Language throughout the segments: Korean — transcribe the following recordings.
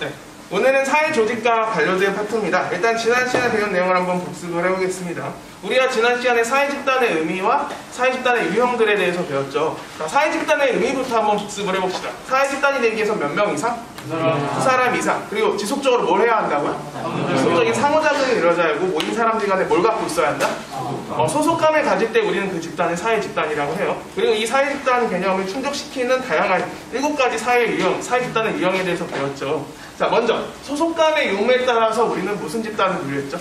네. 오늘은 사회조직과 관련된 파트입니다. 일단 지난 시간에 배운 내용을 한번 복습을 해보겠습니다. 우리가 지난 시간에 사회집단의 의미와 사회집단의 유형들에 대해서 배웠죠. 자, 사회집단의 의미부터 한번 복습을 해봅시다. 사회집단이 되기 위해서 몇 명 이상? 두 사람 이상. 그리고 지속적으로 뭘 해야 한다고요? 지속적인 상호작용이 이루어져야 하고 모인 사람들 간에 뭘 갖고 있어야 한다? 소속감을 가질 때 우리는 그 집단을 사회집단이라고 해요. 그리고 이 사회집단 개념을 충족시키는 다양한 7가지 사회집단의 유형에 대해서 배웠죠. 자, 먼저 소속감의 유무에 따라서 우리는 무슨 집단을 분류했죠?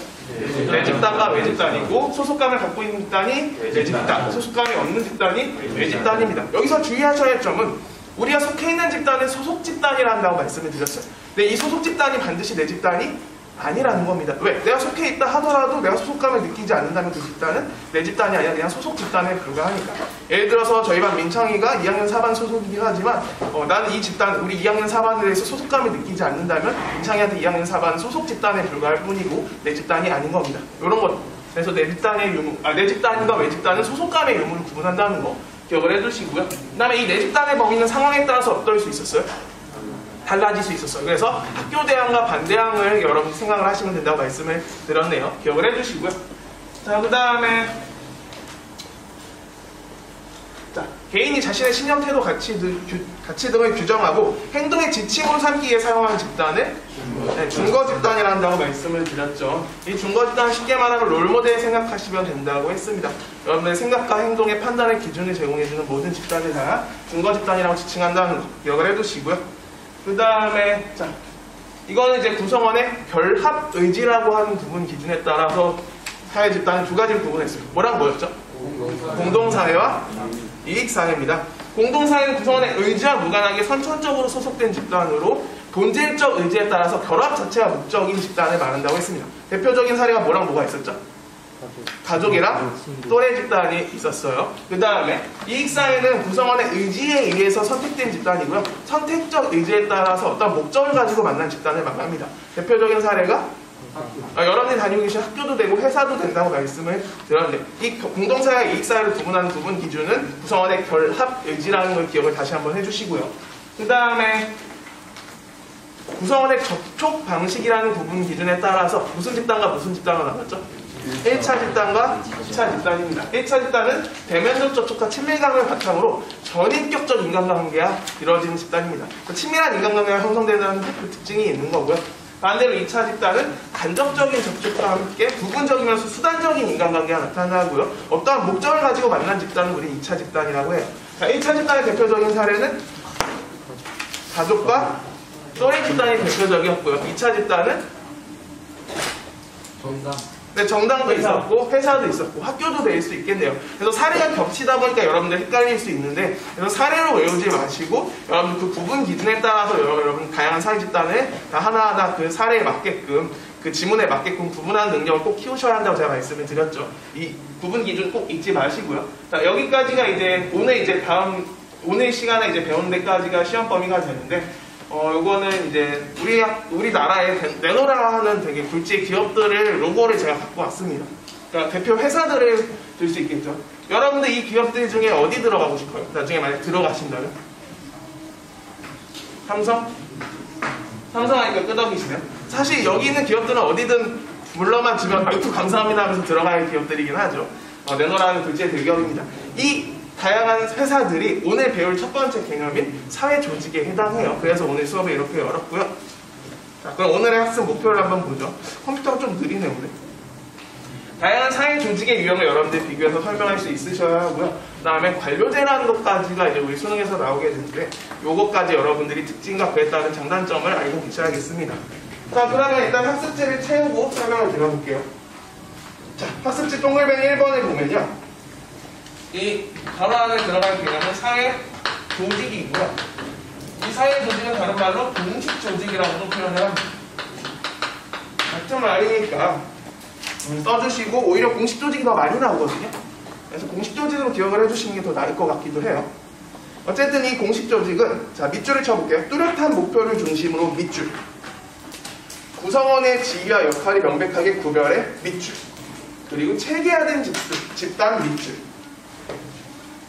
내집단과 외집단이고, 소속감을 갖고 있는 집단이 내집단, 소속감이 없는 집단이 외집단입니다. 여기서 주의하셔야 할 점은 우리가 속해 있는 집단은 소속 집단이란다고 말씀을 드렸어요. 근데 이 소속 집단이 반드시 내 집단이 아니라는 겁니다. 왜? 내가 속해 있다 하더라도 내가 소속감을 느끼지 않는다면 그 집단은 내 집단이 아니라 그냥 소속 집단에 불과하니까. 예를 들어서 저희 반 민창이가 2학년 4반 소속이긴 하지만 나는 이 집단, 우리 2학년 4반에 대해서 소속감을 느끼지 않는다면 민창이한테 2학년 4반 소속 집단에 불과할 뿐이고 내 집단이 아닌 겁니다. 이런 것. 그래서 내 집단의 유무, 내 집단과 외 집단은 소속감의 유무를 구분한다는 거 기억을 해두시고요. 그 다음에 이 내 집단의 범위는 상황에 따라서 어떨 수 있었어요? 달라질 수 있었어요. 그래서 학교 대항과 반대항을 여러분 생각을 하시면 된다고 말씀을 드렸네요. 기억을 해주시고요. 자, 그 다음에 개인이 자신의 신념, 태도, 가치 등을 규정하고 행동의 지침으로 삼기 위해 사용하는 집단을 준거 집단이라 한다고 말씀을 드렸죠. 이 준거 집단은 쉽게 말하면 롤모델 생각하시면 된다고 했습니다. 여러분의 생각과 행동의 판단의 기준을 제공해주는 모든 집단을 다 준거 집단이라고 지칭한다는 거 기억을 해두시고요. 그 다음에 이거는 이제 구성원의 결합 의지라고 하는 부분 기준에 따라서 사회 집단은 2가지로 구분했어요. 뭐랑 뭐였죠? 공동사회와 이익사회입니다. 공동사회는 구성원의 의지와 무관하게 선천적으로 소속된 집단으로 본질적 의지에 따라서 결합 자체가 목적인 집단을 말한다고 했습니다. 대표적인 사례가 뭐랑 뭐가 있었죠? 가족이랑 또래 집단이 있었어요. 그 다음에 이익사회는 구성원의 의지에 의해서 선택된 집단이고요. 선택적 의지에 따라서 어떤 목적을 가지고 만난 집단을 말합니다. 대표적인 사례가 여러분이 다니고 계신 학교도 되고 회사도 된다고 말씀을 드렸는데, 이 공동사회와 이익사회를 구분하는 부분 기준은 구성원의 결합 의지라는 걸 기억을 다시 한번 해주시고요. 그 다음에 구성원의 접촉 방식이라는 부분 기준에 따라서 무슨 집단과 무슨 집단으로 나눴죠? 1차 집단과 2차 집단입니다. 1차 집단은 대면적 접촉과 친밀감을 바탕으로 전인격적 인간관계가 이루어지는 집단입니다. 친밀한 인간관계가 형성되는 그 특징이 있는 거고요. 반대로 2차 집단은 간접적인 접촉과 함께 부분적이면서 수단적인 인간관계가 나타나고요. 어떠한 목적을 가지고 만난 집단은 우리 2차 집단이라고 해요. 1차 집단의 대표적인 사례는 가족과 또래 집단이 대표적이었고요. 2차 집단은 정당도 있었고 회사도 있었고 학교도 될 수 있겠네요. 그래서 사례가 겹치다 보니까 여러분들 헷갈릴 수 있는데, 그래서 사례로 외우지 마시고 여러분 그 구분 기준에 따라서 여러분 다양한 사회 집단을 다 하나하나 그 사례에 맞게끔, 그 지문에 맞게끔 구분하는 능력을 꼭 키우셔야 한다고 제가 말씀을 드렸죠. 이 구분 기준 꼭 잊지 마시고요. 자, 여기까지가 이제 오늘 시간에 이제 배우는 데까지가 시험 범위가 되는데, 요거는 이제 우리나라에 내노라 하는 되게 굴지의 기업들을 로고를 제가 갖고 왔습니다. 그러니까 대표 회사들을 들 수 있겠죠. 여러분들 이 기업들 중에 어디 들어가고 싶어요? 나중에 만약 들어가신다면? 삼성 하니까 끄덕이시네요. 사실 여기 있는 기업들은 어디든 물러만 주면 아이고 감사합니다 하면서 들어갈 기업들이긴 하죠. 내노라는 굴지의 대기업입니다. 이 다양한 회사들이 오늘 배울 첫 번째 개념인 사회조직에 해당해요. 그래서 오늘 수업을 이렇게 열었고요. 자, 그럼 오늘의 학습 목표를 한번 보죠. 컴퓨터가 좀 느리네 오늘. 다양한 사회조직의 유형을 여러분들 비교해서 설명할 수 있으셔야 하고요. 그 다음에 관료제라는 것까지가 이제 우리 수능에서 나오게 되는데, 요것까지 여러분들이 특징과 그에 따른 장단점을 알고 계셔야겠습니다. 자, 그러면 일단 학습지를 채우고 설명을 드려볼게요. 자, 학습지 동글뱅이 1번을 보면요, 이 가로 안에 들어갈 개념은 사회 조직이고요. 이 사회 조직은 다른 말로 공식 조직이라고도 표현을 합니다. 같은 말이니까 써주시고, 오히려 공식 조직이 더 많이 나오거든요. 그래서 공식 조직으로 기억을 해주시는 게 더 나을 것 같기도 해요. 어쨌든 이 공식 조직은, 자, 밑줄을 쳐볼게요. 뚜렷한 목표를 중심으로 밑줄, 구성원의 지위와 역할이 명백하게 구별해 밑줄, 그리고 체계화된 집단 밑줄.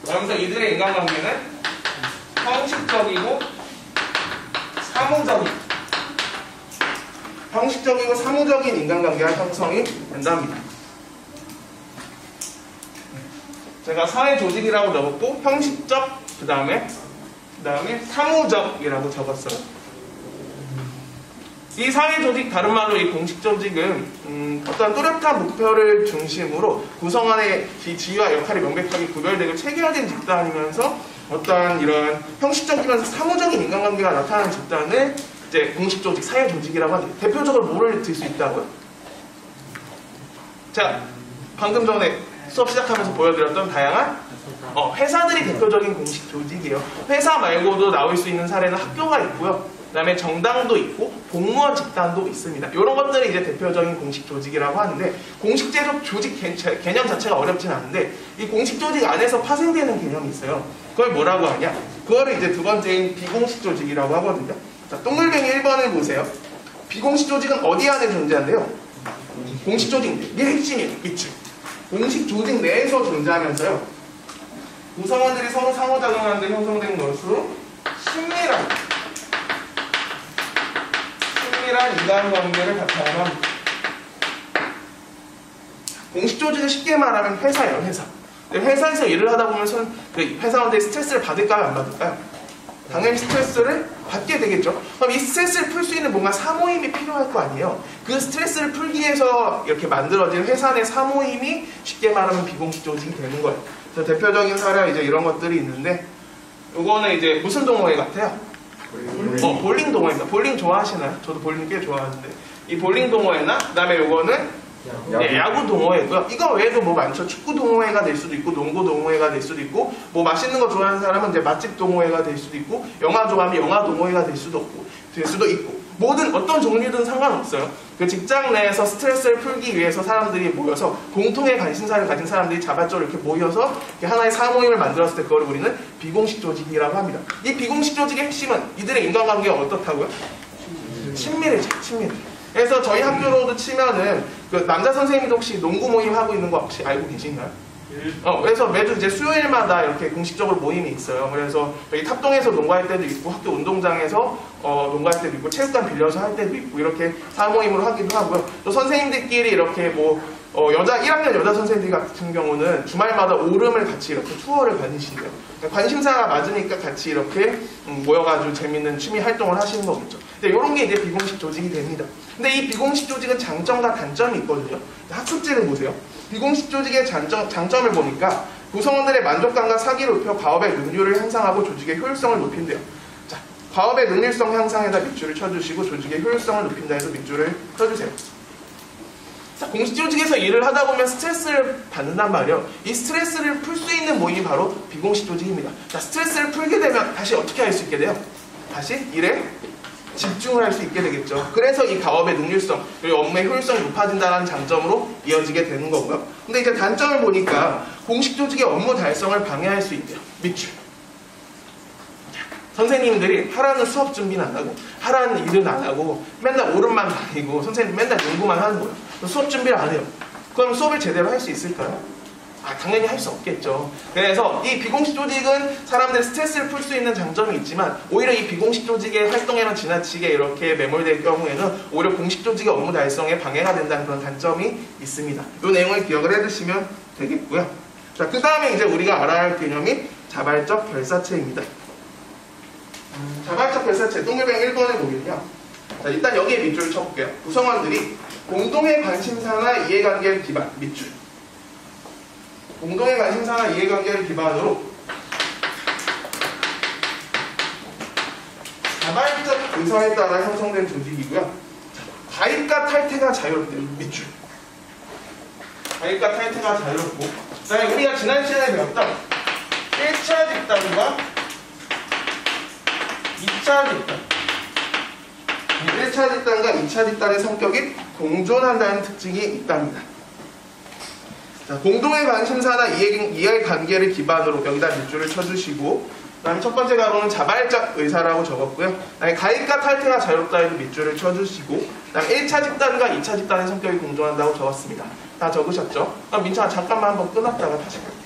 그러면서 이들의 인간관계는 형식적이고 사무적인 형식적이고 사무적인 인간관계가 형성이 된답니다. 제가 사회조직이라고 적었고 형식적, 그 다음에 사무적이라고 적었어요. 이 사회조직, 다른 말로 이 공식조직은 어떤 뚜렷한 목표를 중심으로 구성 안에 지위와 역할이 명백하게 구별되고 체계화된 집단이면서 어떤 이런 형식적이면서 사무적인 인간관계가 나타나는 집단을 이제 공식조직, 사회조직이라고 하죠. 대표적으로 뭐를 들 수 있다고요? 자, 방금 전에 수업 시작하면서 보여드렸던 다양한 회사들이 대표적인 공식조직이에요. 회사 말고도 나올 수 있는 사례는 학교가 있고요. 그 다음에 정당도 있고 공무원 집단도 있습니다. 이런 것들이 이제 대표적인 공식조직이라고 하는데, 공식제적 조직 개념 자체가 어렵진 않은데 이 공식조직 안에서 파생되는 개념이 있어요. 그걸 뭐라고 하냐? 그거를 이제 두 번째인 비공식조직이라고 하거든요. 자, 동글뱅이 1번을 보세요. 비공식조직은 어디 안에 존재한대요? 공식조직 내 핵심이에요. 밑줄. 공식조직 내에서 존재하면서요, 구성원들이 서로 상호작용하는 데 형성된 것으로 친밀한 인간관계를 바탕으로 합니다. 공식조직은 쉽게 말하면 회사예요. 회사. 회사에서 일을 하다 보면 회사원들이 스트레스를 받을까요? 안 받을까요? 당연히 스트레스를 받게 되겠죠. 그럼 이 스트레스를 풀 수 있는 뭔가 사모임이 필요할 거 아니에요. 그 스트레스를 풀기 위해서 이렇게 만들어진 회사 내 사모임이 쉽게 말하면 비공식조직이 되는 거예요. 그래서 대표적인 사례가 이제 이런 것들이 있는데, 이거는 이제 무슨 동호회 같아요? 볼링 동호회입니다. 볼링 좋아하시나요? 저도 볼링 꽤 좋아하는데, 이 볼링 동호회나, 그 다음에 요거는 야구 동호회고요. 이거 외에도 뭐 많죠. 축구 동호회가 될 수도 있고, 농구 동호회가 될 수도 있고, 뭐 맛있는 거 좋아하는 사람은 이제 맛집 동호회가 될 수도 있고, 영화 좋아하면 영화 동호회가 될 수도 있고, 모든 어떤 종류든 상관없어요. 그 직장 내에서 스트레스를 풀기 위해서 사람들이 모여서 공통의 관심사를 가진 사람들이 자발적으로 이렇게 모여서 이렇게 하나의 사모임을 만들었을 때 그걸 우리는 비공식 조직이라고 합니다. 이 비공식 조직의 핵심은 이들의 인간관계가 어떻다고요? 친밀해져. 그래서 저희 학교로도 치면은 그 남자 선생님도 혹시 농구 모임 하고 있는 거 혹시 알고 계신가요? 그래서 매주 이제 수요일마다 이렇게 공식적으로 모임이 있어요. 그래서 여기 탑동에서 농구할 때도 있고, 학교 운동장에서 농구할 때도 있고, 체육관 빌려서 할 때도 있고, 이렇게 사모임으로 하기도 하고요. 또 선생님들끼리 이렇게 1학년 여자 선생님들 같은 경우는 주말마다 오름을 같이 이렇게 투어를 다니신대요. 관심사가 맞으니까 같이 이렇게 모여가지고 재밌는 취미 활동을 하시는 거겠죠. 근데 이런 게 이제 비공식 조직이 됩니다. 근데 이 비공식 조직은 장점과 단점이 있거든요. 학습지를 보세요. 비공식 조직의 장점을 보니까 구성원들의 만족감과 사기를 높여 과업의 능률을 향상하고 조직의 효율성을 높인대요. 자, 과업의 능률성 향상에다 밑줄을 쳐주시고, 조직의 효율성을 높인다 해서 밑줄을 쳐주세요. 자, 공식 조직에서 일을 하다 보면 스트레스를 받는단 말이에요. 이 스트레스를 풀 수 있는 모임이 바로 비공식 조직입니다. 자, 스트레스를 풀게 되면 다시 어떻게 할 수 있게 돼요? 다시 일에 집중을 할 수 있게 되겠죠. 그래서 이 가업의 능률성, 그리고 업무의 효율성이 높아진다는 장점으로 이어지게 되는 거고요. 근데 이제 단점을 보니까 공식 조직의 업무 달성을 방해할 수 있대요. 밑줄. 선생님들이 하라는 수업 준비는 안 하고, 하라는 일은 안 하고, 맨날 오름만 다니고, 선생님 맨날 연구만 하는 거예요. 수업 준비를 안 해요. 그럼 수업을 제대로 할 수 있을까요? 당연히 할 수 없겠죠. 그래서 이 비공식 조직은 사람들의 스트레스를 풀 수 있는 장점이 있지만, 오히려 이 비공식 조직의 활동에만 지나치게 이렇게 매몰될 경우에는 오히려 공식 조직의 업무 달성에 방해가 된다는 그런 단점이 있습니다. 이 내용을 기억을 해두시면 되겠고요. 자, 그 다음에 이제 우리가 알아야 할 개념이 자발적 결사체입니다. 자발적 결사체, 동글뱅이 1번에 보면요. 자, 일단 여기에 밑줄을 쳐볼게요. 구성원들이 공동의 관심사나 이해관계를 기반, 밑줄. 공동의 관심사나 이해관계를 기반으로 자발적 의사에 따라 형성된 조직이고요. 가입과 탈퇴가 자유롭대요. 밑줄. 가입과 탈퇴가 자유롭고, 그 다음에 우리가 지난 시간에 배웠던 1차 집단과 2차 집단, 1차 집단과 2차 집단의 성격이 공존한다는 특징이 있답니다. 자, 공동의 관심사나 이해관계를 기반으로 여기다 밑줄을 쳐주시고, 그 다음에 첫 번째 가로는 자발적 의사라고 적었고요. 그 다음에 가입과 탈퇴가 자유롭다 해서 밑줄을 쳐주시고, 그 다음에 1차 집단과 2차 집단의 성격이 공존한다고 적었습니다. 다 적으셨죠? 그럼 민찬아 잠깐만 한번 끊었다가 다시 갈게요.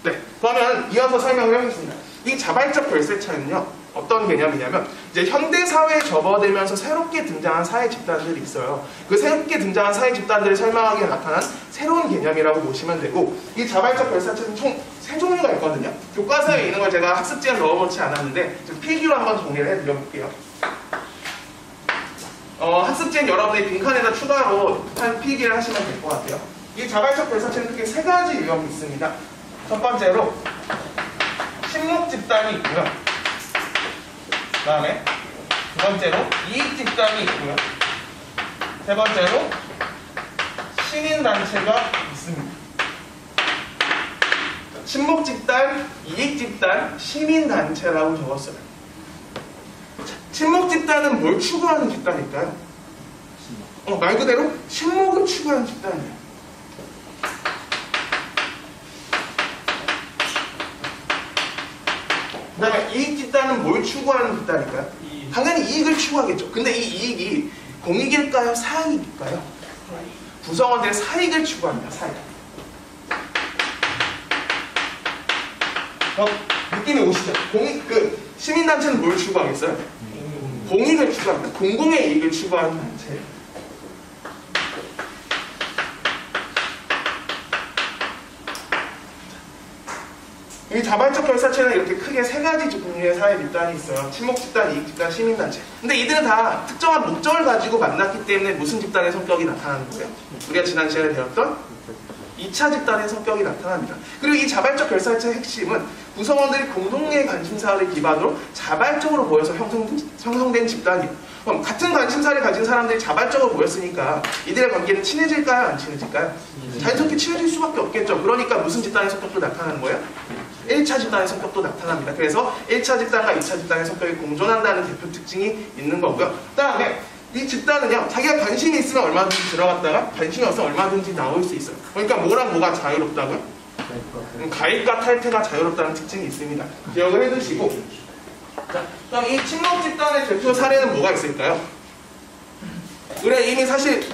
네, 그러면 이어서 설명을 해보겠습니다. 이 자발적 결사체는요, 어떤 개념이냐면 이제 현대 사회에 접어들면서 새롭게 등장한 사회 집단들이 있어요. 그 새롭게 등장한 사회 집단들을 설명하기에 나타난 새로운 개념이라고 보시면 되고, 이 자발적 결사체는 총 3종류가 있거든요. 교과서에 있는 걸 제가 학습지에 넣어놓지 않았는데 필기로 한번 정리를 해드려볼게요. 학습지엔 여러분이 빈칸에다 추가로 필기를 하시면 될 것 같아요. 이 자발적 결사체는 크게 3가지 유형이 있습니다. 첫 번째로 친목 집단이 있고요. 그 다음에 두 번째로 이익 집단이 있고요. 세 번째로 시민단체가 있습니다. 친목 집단, 이익 집단, 시민단체라고 적었어요. 친목 집단은 뭘 추구하는 집단일까요? 말 그대로 친목을 추구하는 집단이에요. 그 다음에 이익 집단은 뭘 추구하는 집단일까요? 당연히 이익을 추구하겠죠. 근데 이 이익이 공익일까요? 사익일까요? 구성원들의 사익을 추구합니다. 사익. 느낌이 오시죠? 시민단체는 뭘 추구하겠어요? 공익을 추구합니다. 공공의 이익을 추구하는 단체예요. 이 자발적 결사체는 이렇게 크게 3가지 종류의 사회 집단이 있어요. 친목 집단, 이익 집단, 시민단체. 근데 이들은 다 특정한 목적을 가지고 만났기 때문에 무슨 집단의 성격이 나타나는 거예요? 우리가 지난 시간에 배웠던 2차 집단의 성격이 나타납니다. 그리고 이 자발적 결사체의 핵심은 구성원들이 공동의 관심사를 기반으로 자발적으로 모여서 형성된 집단이에요. 그럼 같은 관심사를 가진 사람들이 자발적으로 모였으니까 이들의 관계는 친해질까요? 안 친해질까요? 자연스럽게 친해질 수밖에 없겠죠. 그러니까 무슨 집단의 성격도 나타나는 거예요? 1차 집단의 성격도 나타납니다. 그래서 1차 집단과 2차 집단의 성격이 공존한다는 대표 특징이 있는 거고요. 그 다음에 이 집단은요, 자기가 관심이 있으면 얼마든지 들어갔다가 관심이 없으면 얼마든지 나올 수 있어요. 그러니까 뭐랑 뭐가 자유롭다고요? 가입과 탈퇴가 자유롭다는 특징이 있습니다. 기억을 해두시고, 자, 그럼 이 친목 집단의 대표 사례는 뭐가 있을까요? 우리가 이미 사실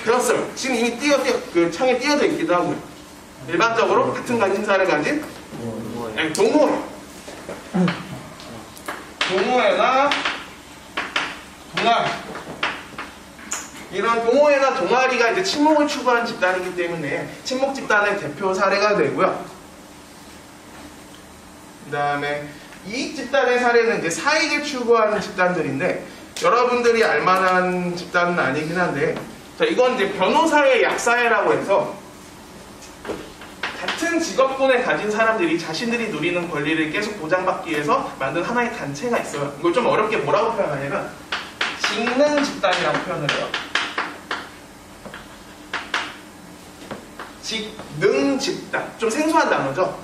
배웠어요. 지금 이미 창에 띄어져 있기도 하고요. 일반적으로 같은 관심사를 가진 동호회나 동아리, 이런 동호회나 동아리가 이제 친목을 추구하는 집단이기 때문에 친목 집단의 대표 사례가 되고요. 그 다음에 이익 집단의 사례는 이제 사익을 추구하는 집단들인데, 여러분들이 알만한 집단은 아니긴 한데, 자, 이건 이제 변호사의 약사회라고 해서 같은 직업군을 가진 사람들이 자신들이 누리는 권리를 계속 보장받기 위해서 만든 하나의 단체가 있어요. 이걸 좀 어렵게 뭐라고 표현하냐면 직능 집단이라고 표현을 해요. 직능 집단. 좀 생소한 단어죠.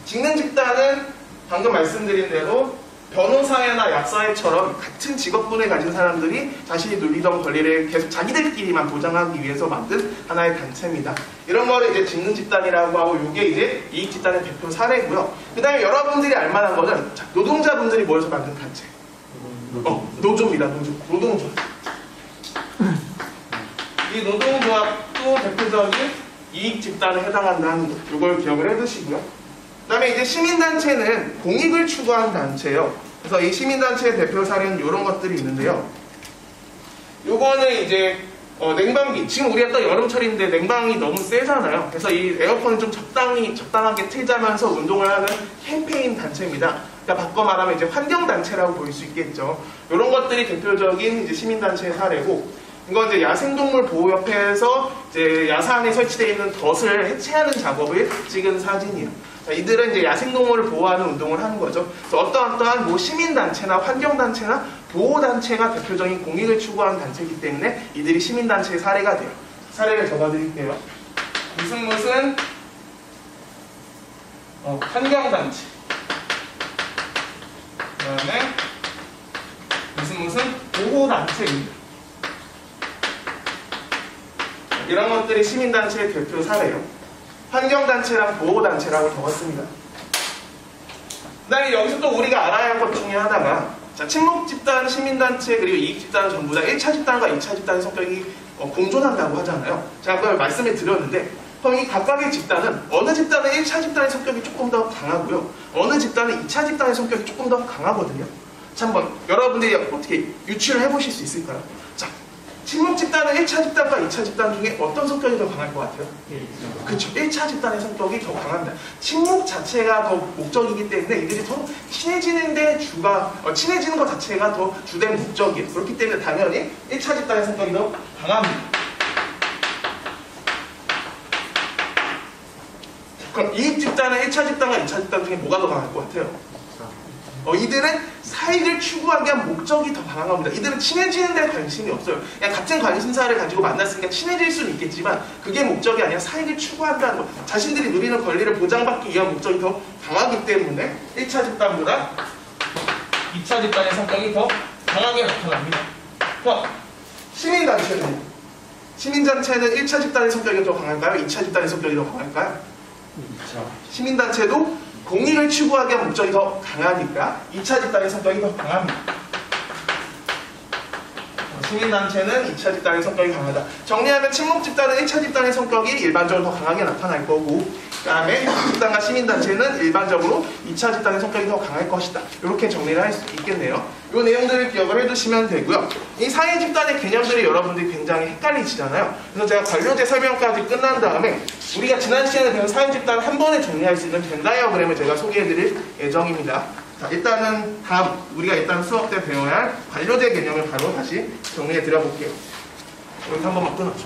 직능 집단은 방금 말씀드린 대로 변호사회나 약사회처럼 같은 직업군을 가진 사람들이 자신이 누리던 권리를 계속 자기들끼리만 보장하기 위해서 만든 하나의 단체입니다. 이런 거를 이제 직능 집단이라고 하고, 이게 이제 이익 집단의 대표 사례고요. 그 다음에 여러분들이 알만한 거는 노동자분들이 모여서 만든 단체. 노조입니다. 노동조합. 이 노동조합도 대표적인 이익 집단에 해당한다는 거, 이걸 기억을 해두시고요. 그 다음에 이제 시민단체는 공익을 추구하는 단체예요. 그래서 이 시민단체의 대표 사례는 이런 것들이 있는데요. 요거는 이제 냉방기. 지금 우리가 또 여름철인데 냉방이 너무 세잖아요. 그래서 이 에어컨을 좀 적당하게 틀자면서 운동을 하는 캠페인 단체입니다. 그러니까 바꿔 말하면 이제 환경단체라고 볼 수 있겠죠. 이런 것들이 대표적인 이제 시민단체의 사례고, 이건 이제 야생동물 보호협회에서 이제 야산에 설치되어 있는 덫을 해체하는 작업을 찍은 사진이에요. 자, 이들은 이제 야생동물을 보호하는 운동을 하는 거죠. 그래서 어떠한 뭐 시민단체나 환경단체나 보호단체가 대표적인 공익을 추구하는 단체이기 때문에 이들이 시민단체의 사례가 돼요. 사례를 적어드릴게요. 무슨 환경단체, 그 다음에 무슨 보호단체입니다. 이런 것들이 시민단체의 대표 사례예요. 환경단체랑 보호단체라고 적었습니다. 그 다음에 여기서 또 우리가 알아야 할 것 중에 하나가, 자, 친목집단, 시민단체, 그리고 이익집단은 전부 다 1차 집단과 2차 집단의 성격이 공존한다고 하잖아요. 제가 그걸 말씀을 드렸는데, 그럼 이 각각의 집단은 어느 집단은 1차 집단의 성격이 조금 더 강하고요. 어느 집단은 2차 집단의 성격이 조금 더 강하거든요. 자, 한번 여러분들이 어떻게 유추를 해보실 수 있을까요? 자, 친목 집단은 1차 집단과 2차 집단 중에 어떤 성격이 더 강할 것 같아요? 그렇죠. 1차 집단의 성격이 더 강합니다. 친목 자체가 더 목적이기 때문에 이들이 더 친해지는데 친해지는 것 자체가 더 주된 목적이에요. 그렇기 때문에 당연히 1차 집단의 성격이 더 강합니다. 그럼 이익 집단은 1차 집단과 2차 집단 중에 뭐가 더 강할 것 같아요? 이들은 사익을 추구하기 위한 목적이 더 강한 겁니다. 이들은 친해지는 데 관심이 없어요. 그냥 같은 관심사를 가지고 만났으니까 친해질 수는 있겠지만 그게 목적이 아니라 사익을 추구한다는 것. 자신들이 누리는 권리를 보장받기 위한 목적이 더 강하기 때문에 1차 집단보다 2차 집단의 성격이 더 강하게 나타납니다. 그럼 시민단체는? 시민단체는 1차 집단의 성격이 더 강할까요? 2차 집단의 성격이 더 강할까요? 시민단체도 공익을 추구하기 위한 목적이 더 강하니까 2차 집단의 성격이 더 강합니다. 시민단체는 2차 집단의 성격이 강하다. 정리하면 친목 집단은 1차 집단의 성격이 일반적으로 더 강하게 나타날 거고 그 다음에 집단과 시민단체는 일반적으로 2차 집단의 성격이 더 강할 것이다. 이렇게 정리를 할 수 있겠네요. 이 내용들을 기억을 해두시면 되고요. 이 사회 집단의 개념들이 여러분들이 굉장히 헷갈리시잖아요. 그래서 제가 관료제 설명까지 끝난 다음에 우리가 지난 시간에 배운 사회 집단을 한 번에 정리할 수 있는 벤 다이어그램을 제가 소개해드릴 예정입니다. 자, 일단은 다음 우리가 일단 수업 때 배워야 할 관료제 개념을 바로 다시 정리해 드려볼게요. 여기서 한 번만 끊어줘.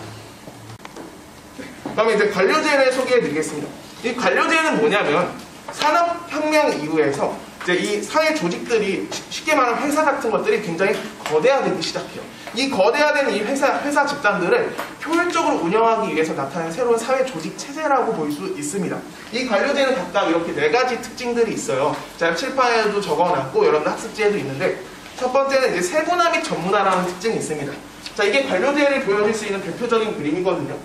그다음에 이제 관료제를 소개해 드리겠습니다. 이 관료제는 뭐냐면 산업혁명 이후에서 이제 이 사회 조직들이 쉽게 말하면 회사 같은 것들이 굉장히 거대화되기 시작해요. 이 거대화된 이 회사 집단들을 효율적으로 운영하기 위해서 나타난 새로운 사회 조직 체제라고 볼 수 있습니다. 이 관료제는 각각 이렇게 4가지 특징들이 있어요. 제가 칠판에도 적어놨고 여러분들 학습지에도 있는데 첫 번째는 이제 세분화 및 전문화라는 특징이 있습니다. 자, 이게 관료제를 보여줄 수 있는 대표적인 그림이거든요.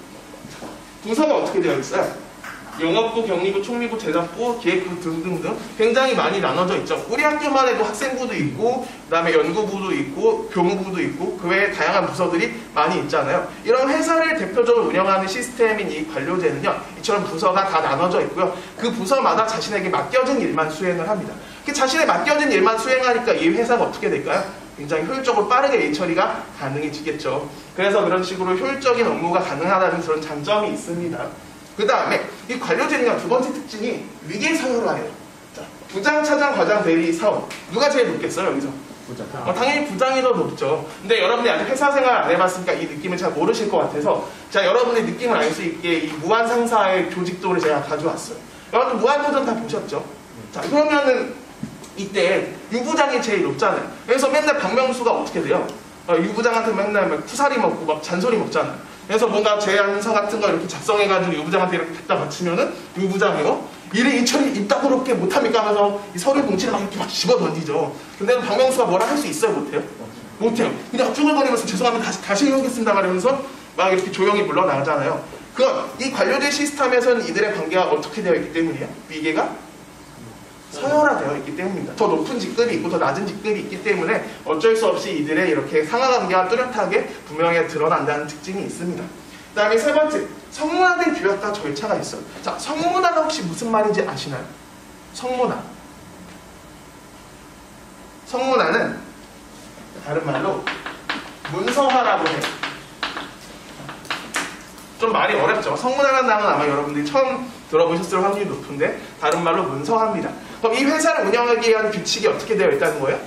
부서가 어떻게 되어 있어요? 영업부, 경리부, 총리부, 제작부, 기획부 등등등 굉장히 많이 나눠져 있죠. 우리 학교만 해도 학생부도 있고 그 다음에 연구부도 있고 교무부도 있고 그 외에 다양한 부서들이 많이 있잖아요. 이런 회사를 대표적으로 운영하는 시스템인 이 관료제는요, 이처럼 부서가 다 나눠져 있고요. 그 부서마다 자신에게 맡겨진 일만 수행을 합니다. 자신의 맡겨진 일만 수행하니까 이 회사가 어떻게 될까요? 굉장히 효율적으로 빠르게 일 처리가 가능해지겠죠. 그래서 그런 식으로 효율적인 업무가 가능하다는 그런 장점이 있습니다. 그 다음에 이 관료제는요, 두 번째 특징이 위계서열화예요. 자, 부장, 차장, 과장, 대리, 사원. 누가 제일 높겠어요, 여기서? 부장. 당연히 부장이 더 높죠. 근데 여러분들이 아직 회사 생활 안 해봤으니까 이 느낌을 잘 모르실 것 같아서 자, 여러분의 느낌을 알 수 있게 이 무한상사의 조직도를 제가 가져왔어요. 여러분 무한도전 다 보셨죠? 자, 그러면은 이때 유부장이 제일 높잖아요. 그래서 맨날 박명수가 어떻게 돼요? 유부장한테 맨날 막 쿠사리 먹고 막 잔소리 먹잖아요. 그래서 뭔가 제안서 같은 거 이렇게 작성해가지고 유부장한테 이렇게 갖다 바치면은 유부장이요? 일을 이처리 입다구롭게 못합니까 하면서 이 서류 봉지를 막 이렇게 막 집어 던지죠. 근데 박명수가 뭐라 할 수 있어요? 못해요? 못해요. 그냥 쭈글거리면서 죄송합니다. 다시 해보겠습니다. 말하면서 막 이렇게 조용히 물러나잖아요. 그건 이 관료제 시스템에서는 이들의 관계가 어떻게 되어 있기 때문이에요? 위계가 서열화되어 있기 때문입니다. 더 높은 직급이 있고 더 낮은 직급이 있기 때문에 어쩔 수 없이 이들의 이렇게 상하관계가 뚜렷하게 분명히 드러난다는 특징이 있습니다. 그 다음에 세 번째, 성문화된 규약과 절차가 있어요. 자, 성문화는 혹시 무슨 말인지 아시나요? 성문화. 성문화는 다른 말로 문서화라고 해요. 좀 말이 어렵죠. 성문화라는 단어는 아마 여러분들이 처음 들어보셨을 확률이 높은데 다른 말로 문서화입니다. 그럼 이 회사를 운영하기 위한 규칙이 어떻게 되어 있다는 거예요?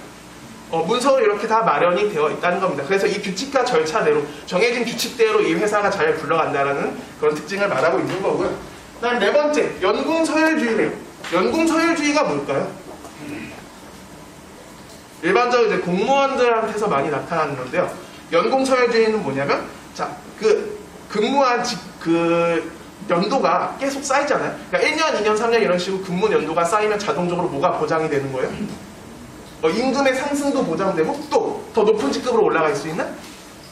문서로 이렇게 다 마련이 되어 있다는 겁니다. 그래서 이 규칙과 절차대로 정해진 규칙대로 이 회사가 잘 굴러간다는 그런 특징을 말하고 있는 거고요. 그 다음 네 번째, 연공서열주의래요. 연공서열주의가 뭘까요? 일반적으로 이제 공무원들한테서 많이 나타나는 건데요. 연공서열주의는 뭐냐면, 자, 근무한 연도가 계속 쌓이잖아요. 그러니까 1년, 2년, 3년 이런 식으로 근무 연도가 쌓이면 자동적으로 뭐가 보장이 되는 거예요? 임금의 상승도 보장되고 또 더 높은 직급으로 올라갈 수 있는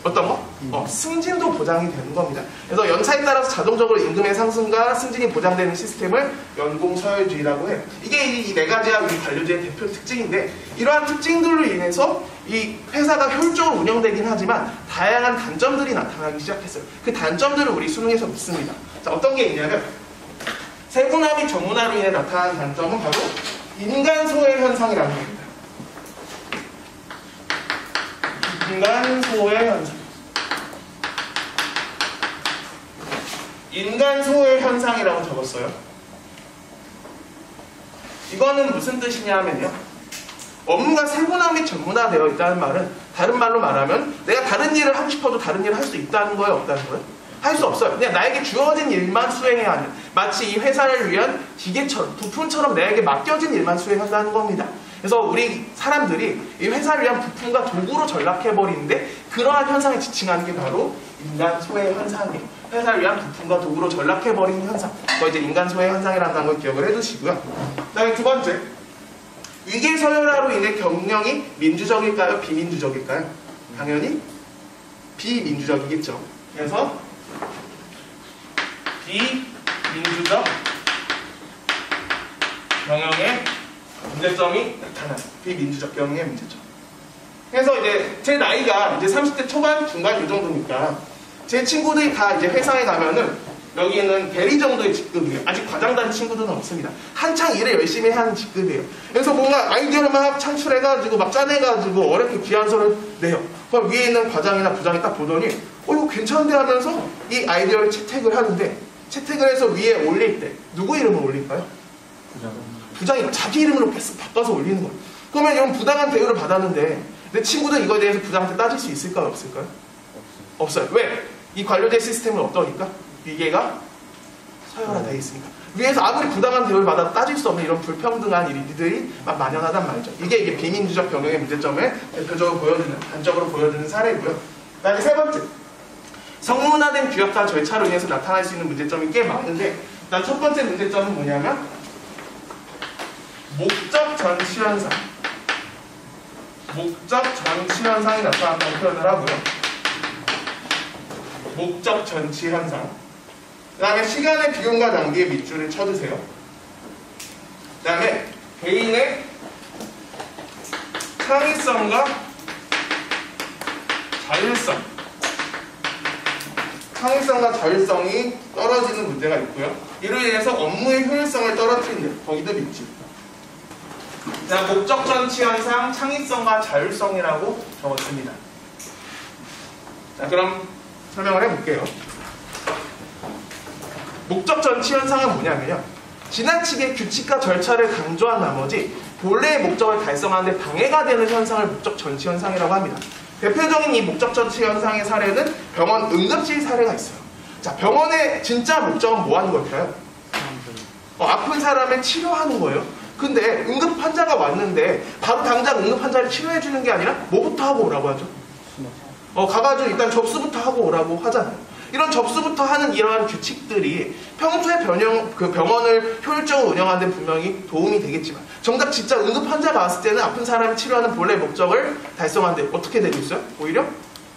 어떤 거? 승진도 보장이 되는 겁니다. 그래서 연차에 따라서 자동적으로 임금의 상승과 승진이 보장되는 시스템을 연공서열주의라고 해요. 이게 이 네 가지가 우리 관료제의 대표 특징인데 이러한 특징들로 인해서 이 회사가 효율적으로 운영되긴 하지만 다양한 단점들이 나타나기 시작했어요. 그 단점들을 우리 수능에서 묻습니다. 자, 어떤 게 있냐면 세분화 및 정문화로 인해 나타나는 단점은 바로 인간 소외 현상이라는 겁니다. 인간 소외 현상. 인간 소외 현상이라고 적었어요. 이거는 무슨 뜻이냐면요. 업무가 세분화 및 전문화되어 있다는 말은 다른 말로 말하면 내가 다른 일을 하고 싶어도 다른 일을 할 수 있다는 거예요? 없다는 거예요? 할 수 없어요. 그냥 나에게 주어진 일만 수행해야 하는, 마치 이 회사를 위한 기계처럼, 부품처럼 나에게 맡겨진 일만 수행한다는 겁니다. 그래서 우리 사람들이 이 회사를 위한 부품과 도구로 전락해버리는데 그러한 현상에 지칭하는 게 바로 인간 소외 현상이에요. 회사를 위한 부품과 도구로 전락해버리는 현상. 그거 이제 인간 소외 현상이라는 걸 기억을 해두시고요. 그 다음에 두 번째. 위계 서열화로 인해 경영이 민주적일까요? 비민주적일까요? 당연히 비민주적이겠죠. 그래서 비민주적 경영의 문제점이 나타나요. 비민주적 경영의 문제점. 그래서 이제 제 나이가 이제 30대 초반, 중반 이 정도니까 제 친구들이 다 이제 회사에 가면은 여기는 대리 정도의 직급이에요. 아직 과장단 친구들은 없습니다. 한창 일을 열심히 하는 직급이에요. 그래서 뭔가 아이디어를 막 창출해가지고 막 짜내가지고 어렵게 귀한서를 내요. 그럼 위에 있는 과장이나 부장이 딱 보더니 이거 괜찮은데 하면서 이 아이디어를 채택을 하는데 채택을 해서 위에 올릴 때 누구 이름을 올릴까요? 부장이 자기 이름으로 계속 바꿔서 올리는 거예요. 그러면 이런 부당한 대우를 받았는데 내 친구들 이거에 대해서 부장한테 따질 수 있을까요? 없을까요? 없어요. 왜? 이 관료제 시스템은 어떠니까? 위계가 서열화되어 있으니까. 위에서 아무리 부당한 대우를 받아도 따질 수 없는 이런 불평등한 일들이 막 만연하단 말이죠. 이게 비민주적 경영의 문제점을 대표적으로 보여주는, 단적으로 보여주는 사례고요. 그 다음에 세 번째. 성문화된 규약과 절차로 인해서 나타날 수 있는 문제점이 꽤 많은데 일단 첫 번째 문제점은 뭐냐면 목적 전치 현상. 목적 전치 현상이 나타난다고 표현을 하고요. 목적 전치 현상. 그 다음에 시간의 비용과 낭비의 밑줄을 쳐주세요. 그 다음에 개인의 창의성과 자율성. 창의성과 자율성이 떨어지는 문제가 있고요. 이로 인해서 업무의 효율성을 떨어뜨리는, 거기도 밑줄. 자, 목적 전치 현상, 창의성과 자율성이라고 적었습니다. 자, 그럼 설명을 해볼게요. 목적 전치 현상은 뭐냐면요. 지나치게 규칙과 절차를 강조한 나머지 본래의 목적을 달성하는 데 방해가 되는 현상을 목적 전치 현상이라고 합니다. 대표적인 이 목적 전치 현상의 사례는 병원 응급실 사례가 있어요. 자, 병원의 진짜 목적은 뭐 하는 걸까요? 아픈 사람을 치료하는 거예요. 근데 응급 환자가 왔는데 바로 당장 응급 환자를 치료해 주는 게 아니라 뭐부터 하고 오라고 하죠? 가가지고 일단 접수부터 하고 오라고 하잖아요. 이런 접수부터 하는 이러한 규칙들이 평소에 병원을 효율적으로 운영하는 데 분명히 도움이 되겠지만 정작 진짜 응급 환자가 왔을 때는 아픈 사람을 치료하는 본래 목적을 달성하는 데 어떻게 되고 있어요? 오히려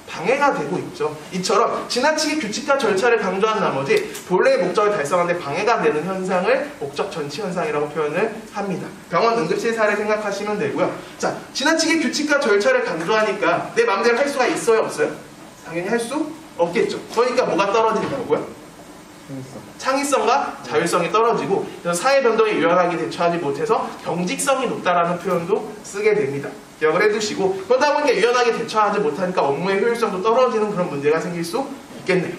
방해가 되고 있죠. 이처럼 지나치게 규칙과 절차를 강조한 나머지 본래의 목적을 달성하는 데 방해가 되는 현상을 목적 전치 현상이라고 표현을 합니다. 병원 응급실 사례 생각하시면 되고요. 자, 지나치게 규칙과 절차를 강조하니까 내 마음대로 할 수가 있어요? 없어요? 당연히 할 수 없겠죠. 그러니까 뭐가 떨어진다고요? 창의성과 자율성이 떨어지고 그래서 사회 변동에 유연하게 대처하지 못해서 경직성이 높다라는 표현도 쓰게 됩니다. 기억을 해두시고 그러다 보니까 유연하게 대처하지 못하니까 업무의 효율성도 떨어지는 그런 문제가 생길 수 있겠네요.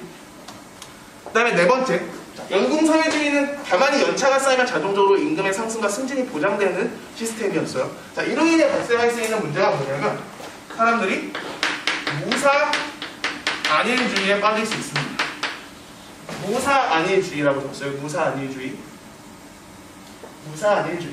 그 다음에 네 번째, 연금사회주의는 가만히 연차가 쌓이면 자동적으로 임금의 상승과 승진이 보장되는 시스템이었어요. 자, 이로 인해 발생할 수 있는 문제가 뭐냐면 사람들이 무사 안일주의에 빠질 수 있습니다. 무사 안일주의라고 적었어요. 무사 안일주의. 무사 안일주의.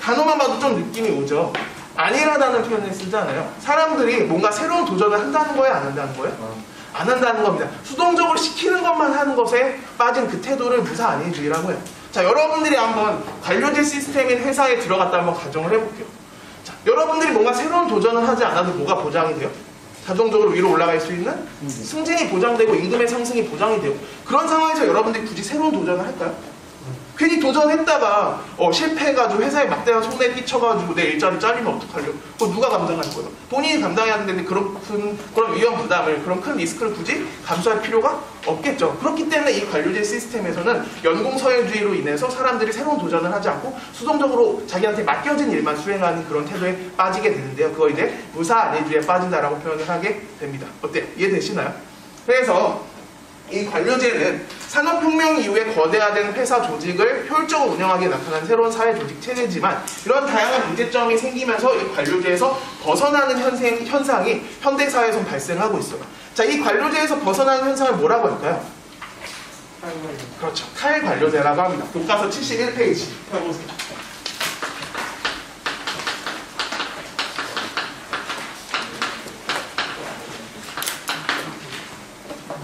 단어만 봐도 좀 느낌이 오죠. 안일하다는 표현을 쓰잖아요. 사람들이 뭔가 새로운 도전을 한다는 거예요? 안 한다는 거예요? 안 한다는 겁니다. 수동적으로 시키는 것만 하는 것에 빠진 그 태도를 무사 안일주의라고 해요. 자, 여러분들이 한번 관료제 시스템인 회사에 들어갔다 한번 가정을 해볼게요. 자, 여러분들이 뭔가 새로운 도전을 하지 않아도 뭐가 보장이 돼요? 자동적으로 위로 올라갈 수 있는 승진이 보장되고 임금의 상승이 보장이 되고 그런 상황에서 여러분들이 굳이 새로운 도전을 할까요? 괜히 도전했다가 실패해가지고 회사에 막대한 손해 끼쳐가지고 내 일자리 잘리면 어떡하려? 그거 누가 감당할 거예요? 본인이 감당해야 되는데 그런 위험 부담을, 그런 큰 리스크를 굳이 감수할 필요가 없겠죠. 그렇기 때문에 이 관료제 시스템에서는 연공서열주의로 인해서 사람들이 새로운 도전을 하지 않고 수동적으로 자기한테 맡겨진 일만 수행하는 그런 태도에 빠지게 되는데요. 그걸 이제 무사안일주의에 빠진다라고 표현을 하게 됩니다. 어때요? 이해되시나요? 그래서 이 관료제는 산업혁명 이후에 거대화된 회사 조직을 효율적으로 운영하기에 나타난 새로운 사회 조직 체제지만 이런 다양한 문제점이 생기면서 이 관료제에서 벗어나는 현상이 현대사회에서 발생하고 있어요. 자, 이 관료제에서 벗어나는 현상을 뭐라고 할까요? 그렇죠. 탈관료제라고 합니다. 교과서 71페이지 펴보세요.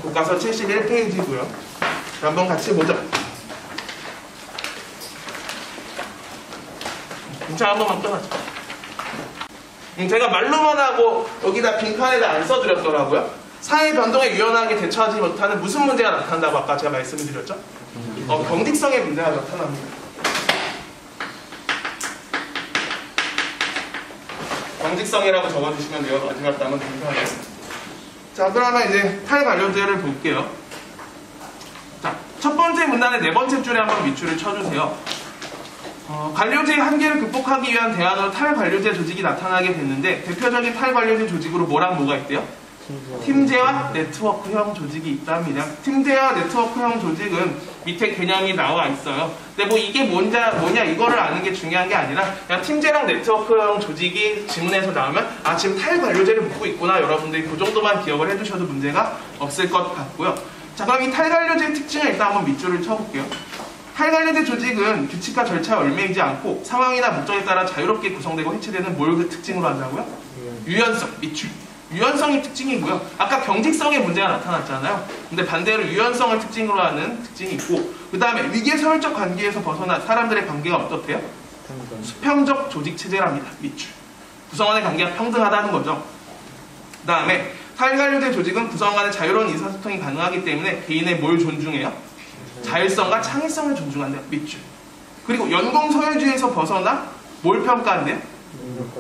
교과서 71페이지고요. 한번 같이 보죠. 자, 한 번만 끊어줘. 제가 말로만 하고 여기다 빈칸에다 안 써드렸더라고요. 사회 변동에 유연하게 대처하지 못하는 무슨 문제가 나타난다고 아까 제가 말씀을 드렸죠? 경직성의 문제가 나타납니다. 경직성이라고 적어주시면 돼요. 마지막 단어 빈칸에. 자, 그러면 이제 탈관료제를 볼게요. 자, 첫 번째 문단의 네 번째 줄에 한번 밑줄을 쳐주세요. 관료제의 한계를 극복하기 위한 대안으로 탈관료제 조직이 나타나게 됐는데 대표적인 탈관료제 조직으로 뭐랑 뭐가 있대요? 팀제와 네트워크형 조직이 있답니다. 팀제와 네트워크형 조직은 밑에 개념이 나와 있어요. 근데 뭐 이게 뭐냐 이거를 아는 게 중요한 게 아니라 그냥 팀제랑 네트워크형 조직이 지문에서 나오면 아 지금 탈관료제를 묻고 있구나 여러분들이 그 정도만 기억을 해두셔도 문제가 없을 것 같고요. 자, 그럼 이 탈관료제의 특징을 일단 한번 밑줄을 쳐볼게요. 탈관료제 조직은 규칙과 절차에 얽매이지 않고 상황이나 목적에 따라 자유롭게 구성되고 해체되는 뭘 그 특징으로 한다고요? 유연성, 밑줄. 유연성이 특징이고요. 아까 경직성의 문제가 나타났잖아요. 근데 반대로 유연성을 특징으로 하는 특징이 있고 그 다음에 위계서열적 관계에서 벗어난 사람들의 관계가 어떻대요? 수평적 조직 체제랍니다. 밑줄. 구성원의 관계가 평등하다는 거죠. 그 다음에 탈관료제 조직은 구성원 간의 자유로운 의사소통이 가능하기 때문에 개인의 뭘 존중해요? 자율성과 창의성을 존중한대요. 밑줄. 그리고 연공서열주의에서 벗어나 뭘 평가한대요?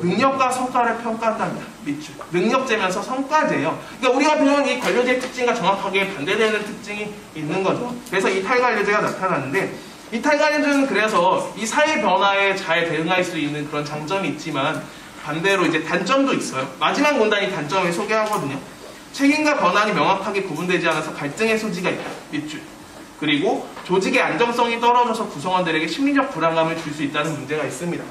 능력과 성과를 평가한답니다. 밑줄. 능력제면서 성과제예요. 그러니까 우리가 배운 이 관료제의 특징과 정확하게 반대되는 특징이 있는 거죠. 그래서 이 탈관료제가 나타나는데 이 탈관료제는 그래서 이 사회 변화에 잘 대응할 수 있는 그런 장점이 있지만 반대로 이제 단점도 있어요. 마지막 문단이 단점을 소개하거든요. 책임과 권한이 명확하게 구분되지 않아서 갈등의 소지가 있다. 밑줄. 그리고 조직의 안정성이 떨어져서 구성원들에게 심리적 불안감을 줄 수 있다는 문제가 있습니다.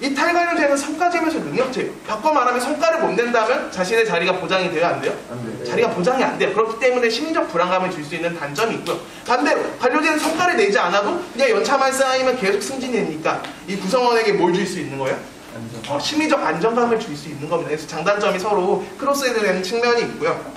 이 탈관료제는 성과제면서 능력제예요. 바꿔 말하면 성과를 못 낸다면 자신의 자리가 보장이 돼요? 안 돼요? 안 돼요. 자리가 보장이 안 돼요. 그렇기 때문에 심리적 불안감을 줄 수 있는 단점이 있고요. 반대로 관료제는 성과를 내지 않아도 그냥 연차만 쌓이면 계속 승진되니까 이 구성원에게 뭘 줄 수 있는 거예요? 심리적 안정감을 줄 수 있는 겁니다. 그래서 장단점이 서로 크로스되는 측면이 있고요.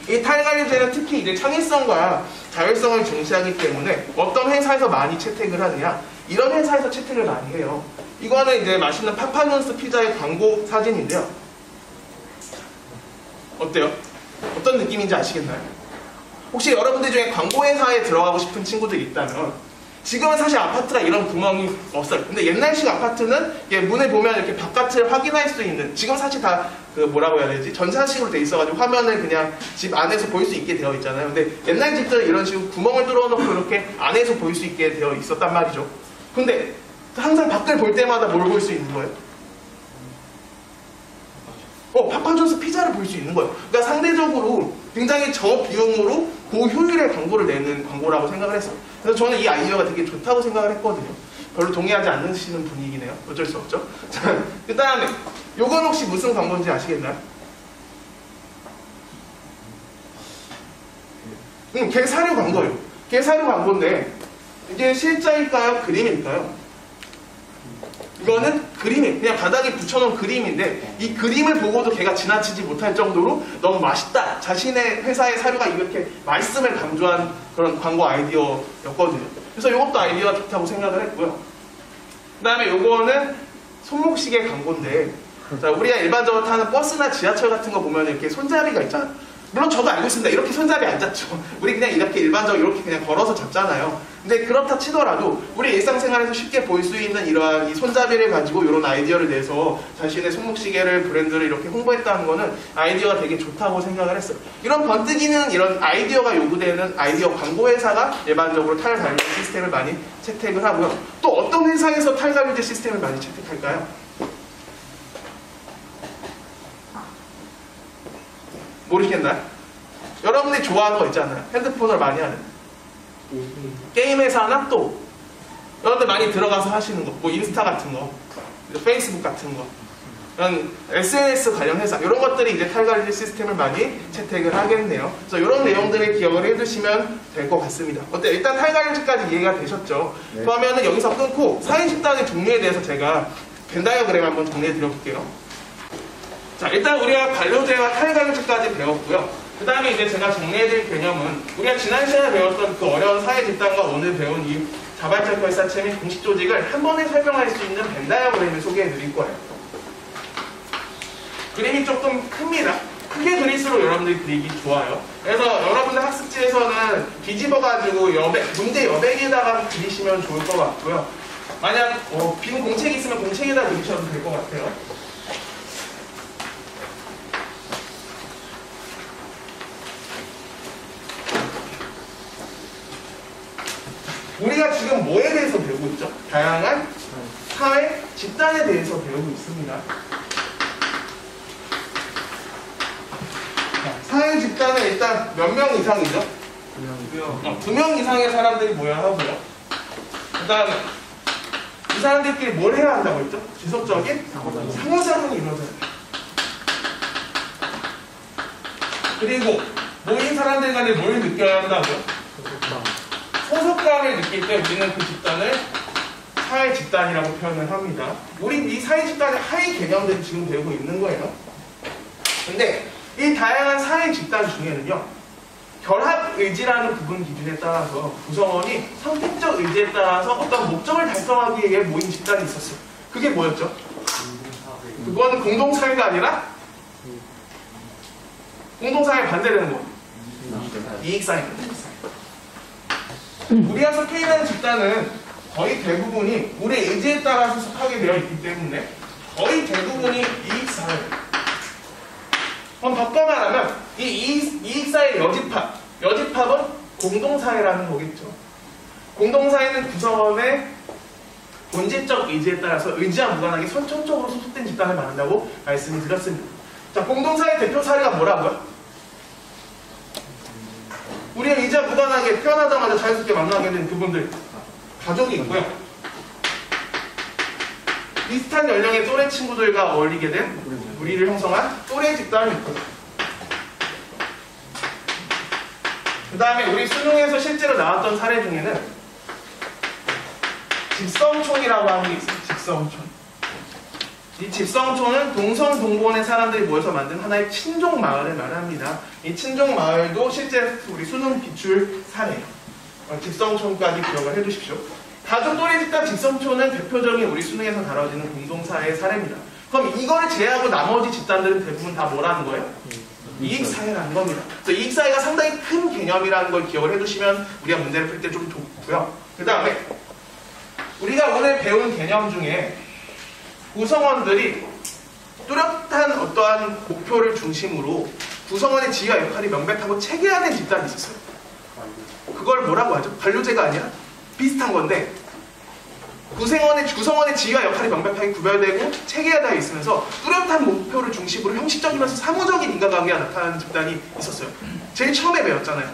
이 탈관료제는 특히 이제 창의성과 자율성을 중시하기 때문에 어떤 회사에서 많이 채택을 하느냐? 이런 회사에서 채택을 많이 해요. 이거는 이제 맛있는 파파존스 피자의 광고 사진인데요. 어때요? 어떤 느낌인지 아시겠나요? 혹시 여러분들 중에 광고 회사에 들어가고 싶은 친구들이 있다면 지금은 사실 아파트가 이런 구멍이 없어요. 근데 옛날식 아파트는 문을 보면 이렇게 바깥을 확인할 수 있는, 지금 사실 다 그 뭐라고 해야 되지? 전산식으로 돼 있어가지고 화면을 그냥 집 안에서 볼 수 있게 되어 있잖아요. 근데 옛날 집들은 이런 식으로 구멍을 뚫어놓고 이렇게 안에서 볼 수 있게 되어 있었단 말이죠. 근데 항상 밖을 볼 때마다 뭘 볼 수 있는 거예요? 파파존스 피자를 볼 수 있는 거예요. 그러니까 상대적으로 굉장히 저비용으로 고효율의 광고를 내는 광고라고 생각을 했어요. 그래서 저는 이 아이디어가 되게 좋다고 생각을 했거든요. 별로 동의하지 않으시는 분위기네요. 어쩔 수 없죠. 그 다음에 요건 혹시 무슨 광고인지 아시겠나요? 개사료 광고예요. 개사료 광고인데 이게 실자일까요? 그림일까요? 이거는 그림이에요. 그냥 바닥에 붙여놓은 그림인데 이 그림을 보고도 걔가 지나치지 못할 정도로 너무 맛있다. 자신의 회사의 사료가 이렇게 말씀을 강조한 그런 광고 아이디어였거든요. 그래서 이것도 아이디어가 좋다고 생각을 했고요. 그 다음에 요거는 손목시계 광고인데 자, 우리가 일반적으로 타는 버스나 지하철 같은 거 보면 이렇게 손잡이가 있잖아. 물론 저도 알고 있습니다. 이렇게 손잡이 안 잡죠. 우리 그냥 이렇게 일반적으로 이렇게 그냥 걸어서 잡잖아요. 근데 그렇다 치더라도 우리 일상생활에서 쉽게 볼 수 있는 이러한 이 손잡이를 가지고 이런 아이디어를 내서 자신의 손목시계를 브랜드를 이렇게 홍보했다는 거는 아이디어가 되게 좋다고 생각을 했어요. 이런 번뜩이는 이런 아이디어가 요구되는 아이디어 광고 회사가 일반적으로 탈관리 시스템을 많이 채택을 하고요. 또 어떤 회사에서 탈관리 시스템을 많이 채택할까요? 모르시겠나요? 여러분들이 좋아하는 거 있잖아요. 핸드폰을 많이 하는 게임 회사나 또 여러분들 많이 들어가서 하시는 거, 뭐 인스타 같은 거, 페이스북 같은 거, 이런 SNS 관련 회사 이런 것들이 이제 탈관리 시스템을 많이 채택을 하겠네요. 그래서 이런 내용들을 기억을 해두시면 될 것 같습니다. 어때? 일단 탈관리까지 이해가 되셨죠? 네. 그러면은 여기서 끊고 사인집단의 종류에 대해서 제가 벤 다이어그램 한번 정리해 드려볼게요. 자, 일단 우리가 관료제와 탈관료제까지 배웠고요. 그 다음에 이제 제가 정리해드릴 개념은 우리가 지난 시간에 배웠던 그 어려운 사회 집단과 오늘 배운 이 자발적 결사체 및 공식 조직을 한 번에 설명할 수 있는 벤 다이어그램을 소개해드릴 거예요. 그림이 조금 큽니다. 크게 그릴수록 여러분들이 그리기 좋아요. 그래서 여러분들 학습지에서는 뒤집어가지고 문제 여백에다가 그리시면 좋을 것 같고요. 만약 빈 공책이 있으면 공책에다 그리셔도 될 것 같아요. 우리가 지금 뭐에 대해서 배우고 있죠? 다양한 사회 집단에 대해서 배우고 있습니다. 사회 집단은 일단 몇 명 이상이죠? 2명 이상의 사람들이 모여야 하고요. 그 다음에 이 사람들끼리 뭘 해야 한다고 했죠? 지속적인 상호작용이 이루어져야 돼요. 그리고 모인 사람들 간에 뭘 느껴야 한다고요? 소속감을 느낄 때 우리는 그 집단을 사회 집단이라고 표현을 합니다. 우리 이 사회 집단의 하위 개념들이 지금 배우고 있는 거예요. 근데 이 다양한 사회 집단 중에는요, 결합의지라는 부분 기준에 따라서 구성원이 선택적 의지에 따라서 어떤 목적을 달성하기 위해 모인 집단이 있었어요. 그게 뭐였죠? 그건 공동사회가 아니라 공동사회 반대되는 거. 이익사회입니다. 우리가 속해 있는 집단은 거의 대부분이 우리의 의지에 따라서 속하게 되어 있기 때문에 거의 대부분이 이익사회예요. 그럼 바꿔 말하면 이 이익사회 여집합은 공동사회라는 거겠죠. 공동사회는 구성원의 본질적 의지에 따라서 의지와 무관하게 선천적으로 소속된 집단을 말한다고 말씀을 드렸습니다. 자, 공동사회 대표 사례가 뭐라고요? 우리가 의지와 무관하게 태어나자마자 자연스럽게 만나게 된 그분들, 가족이 있고요. 비슷한 연령의 또래 친구들과 어울리게 된 우리를 형성한 또래 집단이 있고요. 그 다음에 우리 수능에서 실제로 나왔던 사례 중에는 집성촌이라고 하는 게 있어요. 집성촌. 이 집성촌은 동서동본의 사람들이 모여서 만든 하나의 친족 마을을 말합니다. 이 친족 마을도 실제 우리 수능 기출 사례예요. 집성촌까지 기억을 해두십시오. 가족 또래 집단 집성촌은 대표적인 우리 수능에서 다뤄지는 공동사회의 사례입니다. 그럼 이거를 제외하고 나머지 집단들은 대부분 다 뭐라는 거예요? 이익사회라는 겁니다. 그래서 이익사회가 상당히 큰 개념이라는 걸 기억을 해두시면 우리가 문제를 풀 때 좀 좋고요. 그 다음에 우리가 오늘 배운 개념 중에 구성원들이 뚜렷한 어떠한 목표를 중심으로 구성원의 지위와 역할이 명백하고 체계화된 집단이 있었어요. 그걸 뭐라고 하죠? 관료제가 아니라 비슷한 건데 구성원의 지위와 역할이 명백하게 구별되고 체계화되어 있으면서 뚜렷한 목표를 중심으로 형식적이면서 사무적인 인간관계가 나타나는 집단이 있었어요. 제일 처음에 배웠잖아요.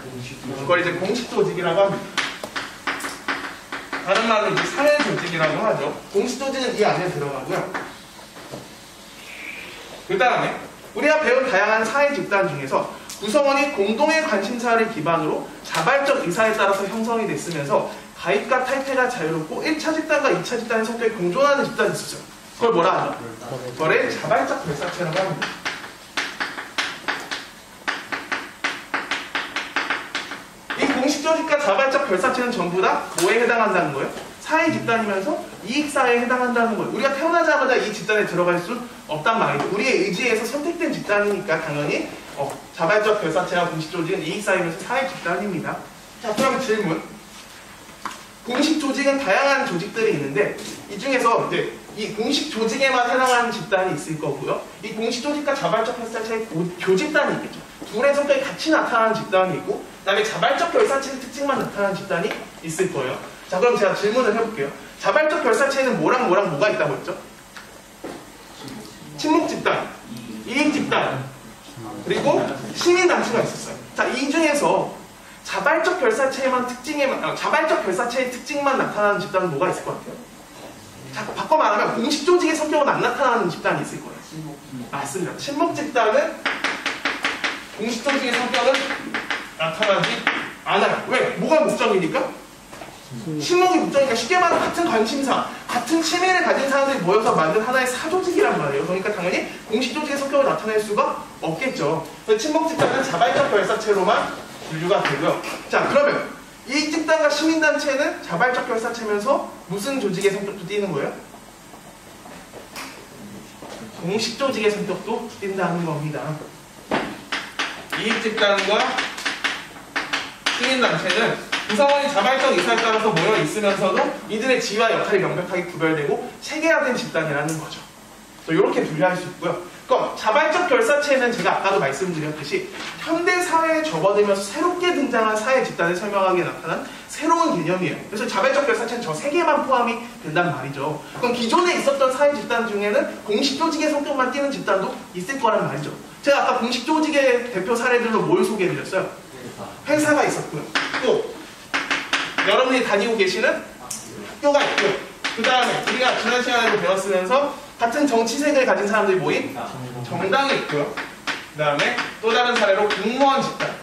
그걸 이제 공식 조직이라고 합니다. 다른 말로 이제 사회 조직이라고 하죠. 공식 조직은 이 안에 들어가고요. 그 다음에 우리가 배운 다양한 사회 집단 중에서 구성원이 공동의 관심사를 기반으로 자발적 의사에 따라서 형성이 됐으면서 가입과 탈퇴가 자유롭고 1차 집단과 2차 집단의 성격이 공존하는 집단이 있었어요. 그걸 뭐라 하죠? 그걸 자발적 결사체라고 합니다. 이 공식 조직과 자발적 결사체는 전부 다 뭐에 해당한다는 거예요? 사회 집단이면서 이익사회에 해당한다는 거예요. 우리가 태어나자마자 이 집단에 들어갈 수 없단 말이죠. 우리의 의지에서 선택된 집단이니까 당연히 자발적 결사체와 공식 조직은 이익 쌓이면서 사회 집단입니다. 자, 그럼 질문. 공식 조직은 다양한 조직들이 있는데 이 중에서 이제 이 공식 조직에만 해당하는 집단이 있을 거고요. 이 공식 조직과 자발적 결사체의 교집단이 있겠죠. 둘의 성격이 같이 나타나는 집단이 있고 그다음에 자발적 결사체의 특징만 나타나는 집단이 있을 거예요. 자, 그럼 제가 질문을 해볼게요. 자발적 결사체에는 뭐랑 뭐가 있다고 했죠? 친목 집단, 이익 집단, 그리고 시민단체가 있었어요. 자, 이 중에서 자발적 결사체의 특징만 나타나는 집단은 뭐가 있을 것 같아요? 자, 바꿔 말하면 공식 조직의 성격은 안 나타나는 집단이 있을 거예요. 맞습니다. 친목 집단은 공식 조직의 성격은 나타나지 않아요. 왜? 뭐가 목적이니까? 친목이 목적이니까 쉽게 말하면 같은 관심사, 같은 취미를 가진 사람들이 모여서 만든 하나의 사조직이란 말이에요. 그러니까 당연히 공식 조직의 성격을 나타낼 수가 없겠죠. 친목 집단은 자발적 결사체로만 분류가 되고요. 자, 그러면 이익 집단과 시민단체는 자발적 결사체면서 무슨 조직의 성격도 띠는 거예요? 공식 조직의 성격도 띈다는 겁니다. 이익 집단과 시민단체는 구성원이 자발적 의사에 따라서 모여 있으면서도 이들의 지위와 역할이 명백하게 구별되고 체계화된 집단이라는 거죠. 이렇게 분류할 수 있고요. 그럼 자발적 결사체는 제가 아까도 말씀드렸듯이 현대 사회에 접어들면서 새롭게 등장한 사회 집단을 설명하기에 나타난 새로운 개념이에요. 그래서 자발적 결사체는 저 세 개만 포함이 된단 말이죠. 그럼 기존에 있었던 사회 집단 중에는 공식 조직의 성격만 띠는 집단도 있을 거란 말이죠. 제가 아까 공식 조직의 대표 사례들로 뭘 소개해드렸어요? 회사가 있었고요. 또 여러분이 다니고 계시는 학교가 있고요. 그 다음에 우리가 지난 시간에도 배웠으면서 같은 정치색을 가진 사람들이 모인 정당이 있고요. 그 다음에 또 다른 사례로 공무원 집단.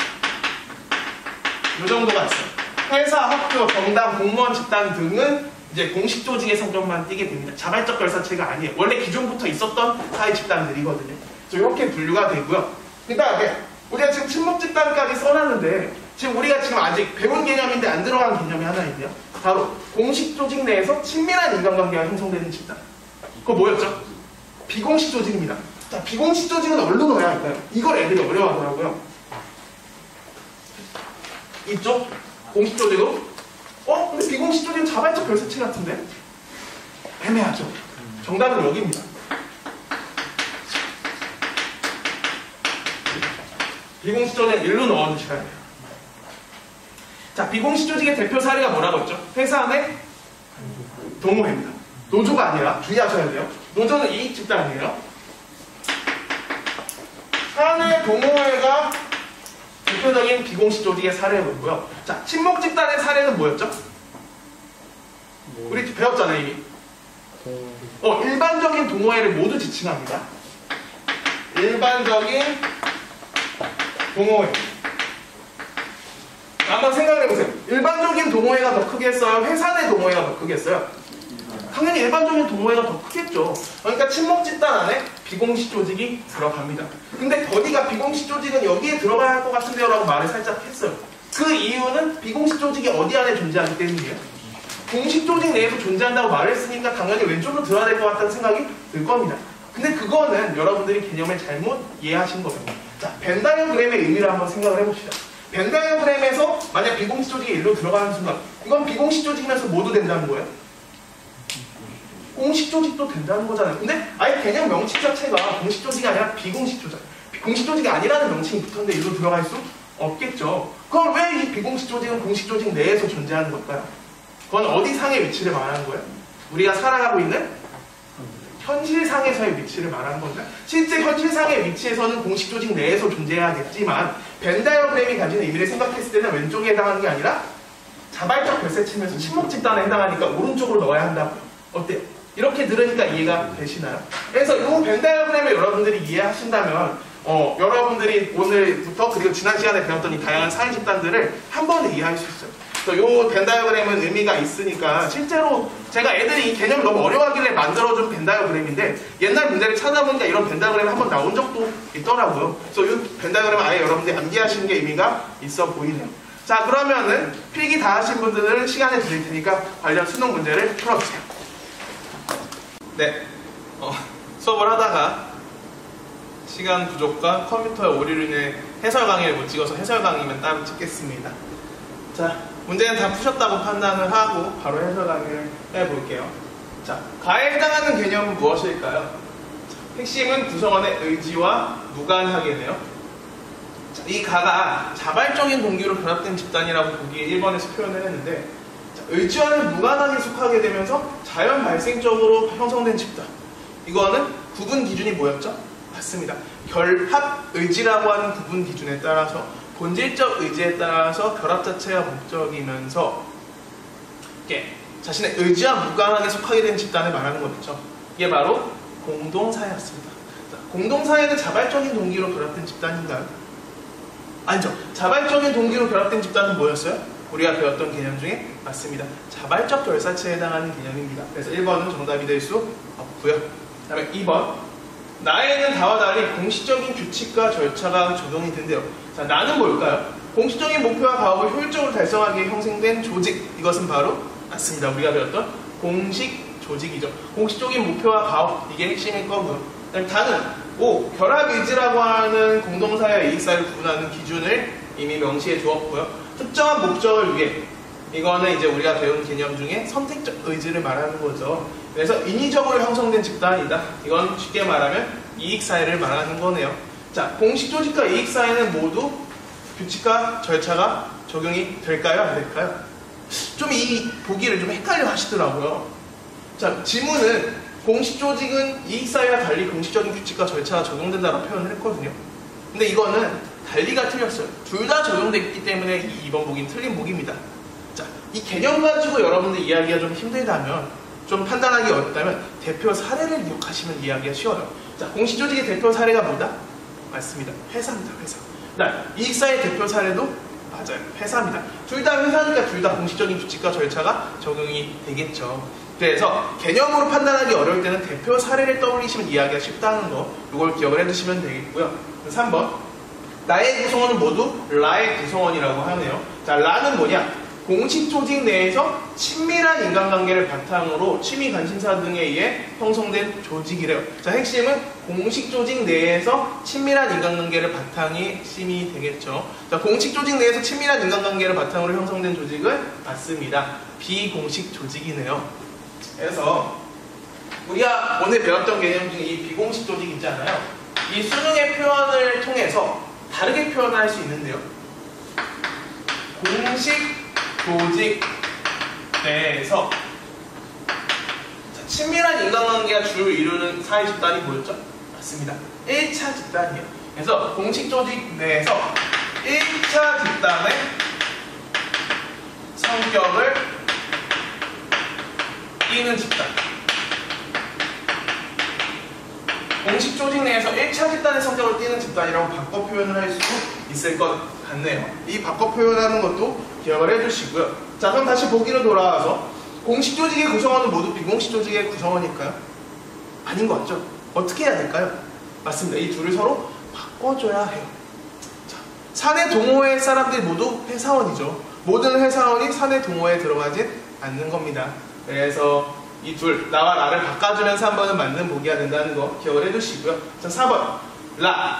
이 정도가 있어요. 회사, 학교, 정당, 공무원 집단 등은 이제 공식 조직의 성격만 띠게 됩니다. 자발적 결사체가 아니에요. 원래 기존부터 있었던 사회 집단들이거든요. 이렇게 분류가 되고요. 그 다음에 우리가 지금 친목 집단까지 써놨는데 지금 우리가 지금 아직 배운 개념인데 안 들어간 개념이 하나 있네요. 바로 공식 조직 내에서 친밀한 인간관계가 형성되는 집단. 그거 뭐였죠? 비공식 조직입니다. 자, 비공식 조직은 어디로 넣어야 할까요? 이걸 애들이 어려워하더라고요. 이쪽? 공식 조직으로? 근데 비공식 조직은 자발적 결사체 같은데? 애매하죠. 정답은 여기입니다. 비공식 조직은 일로 넣어주셔야 돼요. 자, 비공식 조직의 대표 사례가 뭐라고 했죠? 회사 안에 동호회입니다. 노조가 아니라 주의하셔야 돼요. 노조는 이익 집단이에요. 사내 동호회가 대표적인 비공식 조직의 사례였고요. 자, 친목 집단의 사례는 뭐였죠? 우리 배웠잖아요, 이미. 일반적인 동호회를 모두 지칭합니다. 일반적인 동호회. 한번 생각을 해보세요. 일반적인 동호회가 더 크겠어요? 회사 내 동호회가 더 크겠어요? 당연히 일반적인 동호회가 더 크겠죠. 그러니까 친목 집단 안에 비공식 조직이 들어갑니다. 근데 더디가 비공식 조직은 여기에 들어가야 할 것 같은데요 라고 말을 살짝 했어요. 그 이유는 비공식 조직이 어디 안에 존재하기 때문이에요. 공식 조직 내에서 존재한다고 말을 했으니까 당연히 왼쪽으로 들어야 될 것 같다는 생각이 들 겁니다. 근데 그거는 여러분들이 개념을 잘못 이해하신 거예요. 자, 벤 다이어그램의 의미를 한번 생각을 해봅시다. 벤 다이어그램에서 만약 비공식 조직이 일로 들어가는 순간 이건 비공식 조직이면서 모두 된다는 거예요? 공식 조직도 된다는 거잖아요. 근데 아예 개념 명칭 자체가 공식 조직이 아니라 비공식 조직. 공식 조직이 아니라는 명칭이 붙었는데 일로 들어갈 수 없겠죠. 그럼 왜 이 비공식 조직은 공식 조직 내에서 존재하는 걸까요? 그건 어디 상의 위치를 말하는 거예요? 우리가 살아가고 있는 현실상에서의 위치를 말하는 겁니다. 실제 현실상의 위치에서는 공식 조직 내에서 존재해야겠지만 벤 다이어그램이 가지는 의미를 생각했을 때는 왼쪽에 해당하는 게 아니라 자발적 결사체면서 친목 집단에 해당하니까 오른쪽으로 넣어야 한다고요. 어때요? 이렇게 들으니까 이해가 되시나요? 그래서 이 벤 다이어그램을 여러분들이 이해하신다면 여러분들이 오늘부터 그리고 지난 시간에 배웠던 이 다양한 사회 집단들을 한 번에 이해할 수 있어요. 이 벤 다이어그램은 의미가 있으니까 실제로 제가 애들이 이 개념을 너무 어려워하길래 만들어준 벤 다이어그램인데 옛날 문제를 찾아보니까 이런 벤 다이어그램이 한번 나온 적도 있더라고요. 그래서 이 벤 다이어그램을 아예 여러분들이 암기하시는 게 의미가 있어 보이네요. 자, 그러면은 필기 다 하신 분들은 시간을 드릴 테니까 관련 수능 문제를 풀어주세요. 네, 수업을 하다가 시간 부족과 컴퓨터의 오류로 인해 해설 강의를 못 찍어서 해설 강의만 따로 찍겠습니다. 자, 문제는 다 푸셨다고 판단을 하고 바로 해설 강의를 해볼게요. 자, 가에 해당하는 개념은 무엇일까요? 자, 핵심은 구성원의 의지와 무관하게네요. 자, 이 가가 자발적인 동기로 결합된 집단이라고 보기에 1번에서 표현을 했는데, 자, 의지와는 무관하게 속하게 되면서 자연 발생적으로 형성된 집단. 이거는 구분 기준이 뭐였죠? 맞습니다. 결합 의지라고 하는 구분 기준에 따라서 본질적 의지에 따라서 결합 자체가 목적이면서 이게 자신의 의지와 무관하게 속하게 된 집단을 말하는 거겠죠. 이게 바로 공동사회였습니다. 자, 공동사회는 자발적인 동기로 결합된 집단인가요? 아니죠. 자발적인 동기로 결합된 집단은 뭐였어요? 우리가 배웠던 개념 중에 맞습니다. 자발적 결사체에 해당하는 개념입니다. 그래서 1번은 정답이 될 수 없고요. 그 다음에 2번, 나에는 다와 달리 공식적인 규칙과 절차가 적용이 된대요. 자, 나는 뭘까요? 공식적인 목표와 가업을 효율적으로 달성하기 위해 형성된 조직. 이것은 바로 맞습니다. 우리가 배웠던 공식 조직이죠. 공식적인 목표와 가업, 이게 핵심일 거고요. 그다음에 다는 결합의지라고 하는 공동사회와 이익사회를 구분하는 기준을 이미 명시해 주었고요. 특정한 목적을 위해, 이거는 이제 우리가 배운 개념 중에 선택적 의지를 말하는 거죠. 그래서 인위적으로 형성된 집단이다. 이건 쉽게 말하면 이익사회를 말하는 거네요. 자, 공식조직과 이익사회는 모두 규칙과 절차가 적용이 될까요? 안 될까요? 좀 이 보기를 좀 헷갈려 하시더라고요. 자, 지문은 공식조직은 이익사회와 달리 공식적인 규칙과 절차가 적용된다고 표현을 했거든요. 근데 이거는 달리가 틀렸어요. 둘 다 적용됐기 때문에 이 2번 보기는 틀린 보기입니다. 자, 이 개념 가지고 여러분들 이야기가 좀 힘들다면, 좀 판단하기 어렵다면 대표 사례를 기억하시면 이해하기가 쉬워요. 자, 공식조직의 대표 사례가 뭐다? 맞습니다. 회사입니다. 회사. 이익사의 대표 사례도 맞아요. 회사입니다. 둘 다 회사니까 둘 다 공식적인 규칙과 절차가 적용이 되겠죠. 그래서 개념으로 판단하기 어려울 때는 대표 사례를 떠올리시면 이해하기가 쉽다는 거, 이걸 기억을 해두시면 되겠고요. 3번, 나의 구성원은 모두 라의 구성원이라고 하네요. 자, 라는 뭐냐? 공식 조직 내에서 친밀한 인간관계를 바탕으로 취미 관심사 등에 의해 형성된 조직이래요. 자, 핵심은 공식 조직 내에서 친밀한 인간관계를 바탕이 핵심이 되겠죠. 자, 공식 조직 내에서 친밀한 인간관계를 바탕으로 형성된 조직은 맞습니다. 비공식 조직이네요. 그래서 우리가 오늘 배웠던 개념 중에 이 비공식 조직 있잖아요. 이 수능의 표현을 통해서 다르게 표현할 수 있는데요. 공식 조직 내에서 친밀한 인간관계가 주를 이루는 사회 집단이 뭐였죠? 맞습니다. 1차 집단이에요. 그래서 공식 조직 내에서 1차 집단의 성격을 띠는 집단. 공식 조직 내에서 1차 집단의 성격을 띠는 집단이라고 바꿔 표현을 할 수 있을 것 같네요. 이 바꿔 표현하는 것도 기억을 해주시고요. 자, 그럼 다시 보기로 돌아와서 공식 조직의 구성원은 모두 비공식 조직의 구성원일까요? 아닌 것 같죠? 어떻게 해야 될까요? 맞습니다. 이 둘을 서로 바꿔줘야 해요. 자, 사내 동호회 사람들이 모두 회사원이죠. 모든 회사원이 사내 동호회에 들어가진 않는 겁니다. 그래서 이 둘, 나와 나를 바꿔주면서 한 번은 맞는 보기가 된다는 거 기억을 해두시고요. 자, 4번.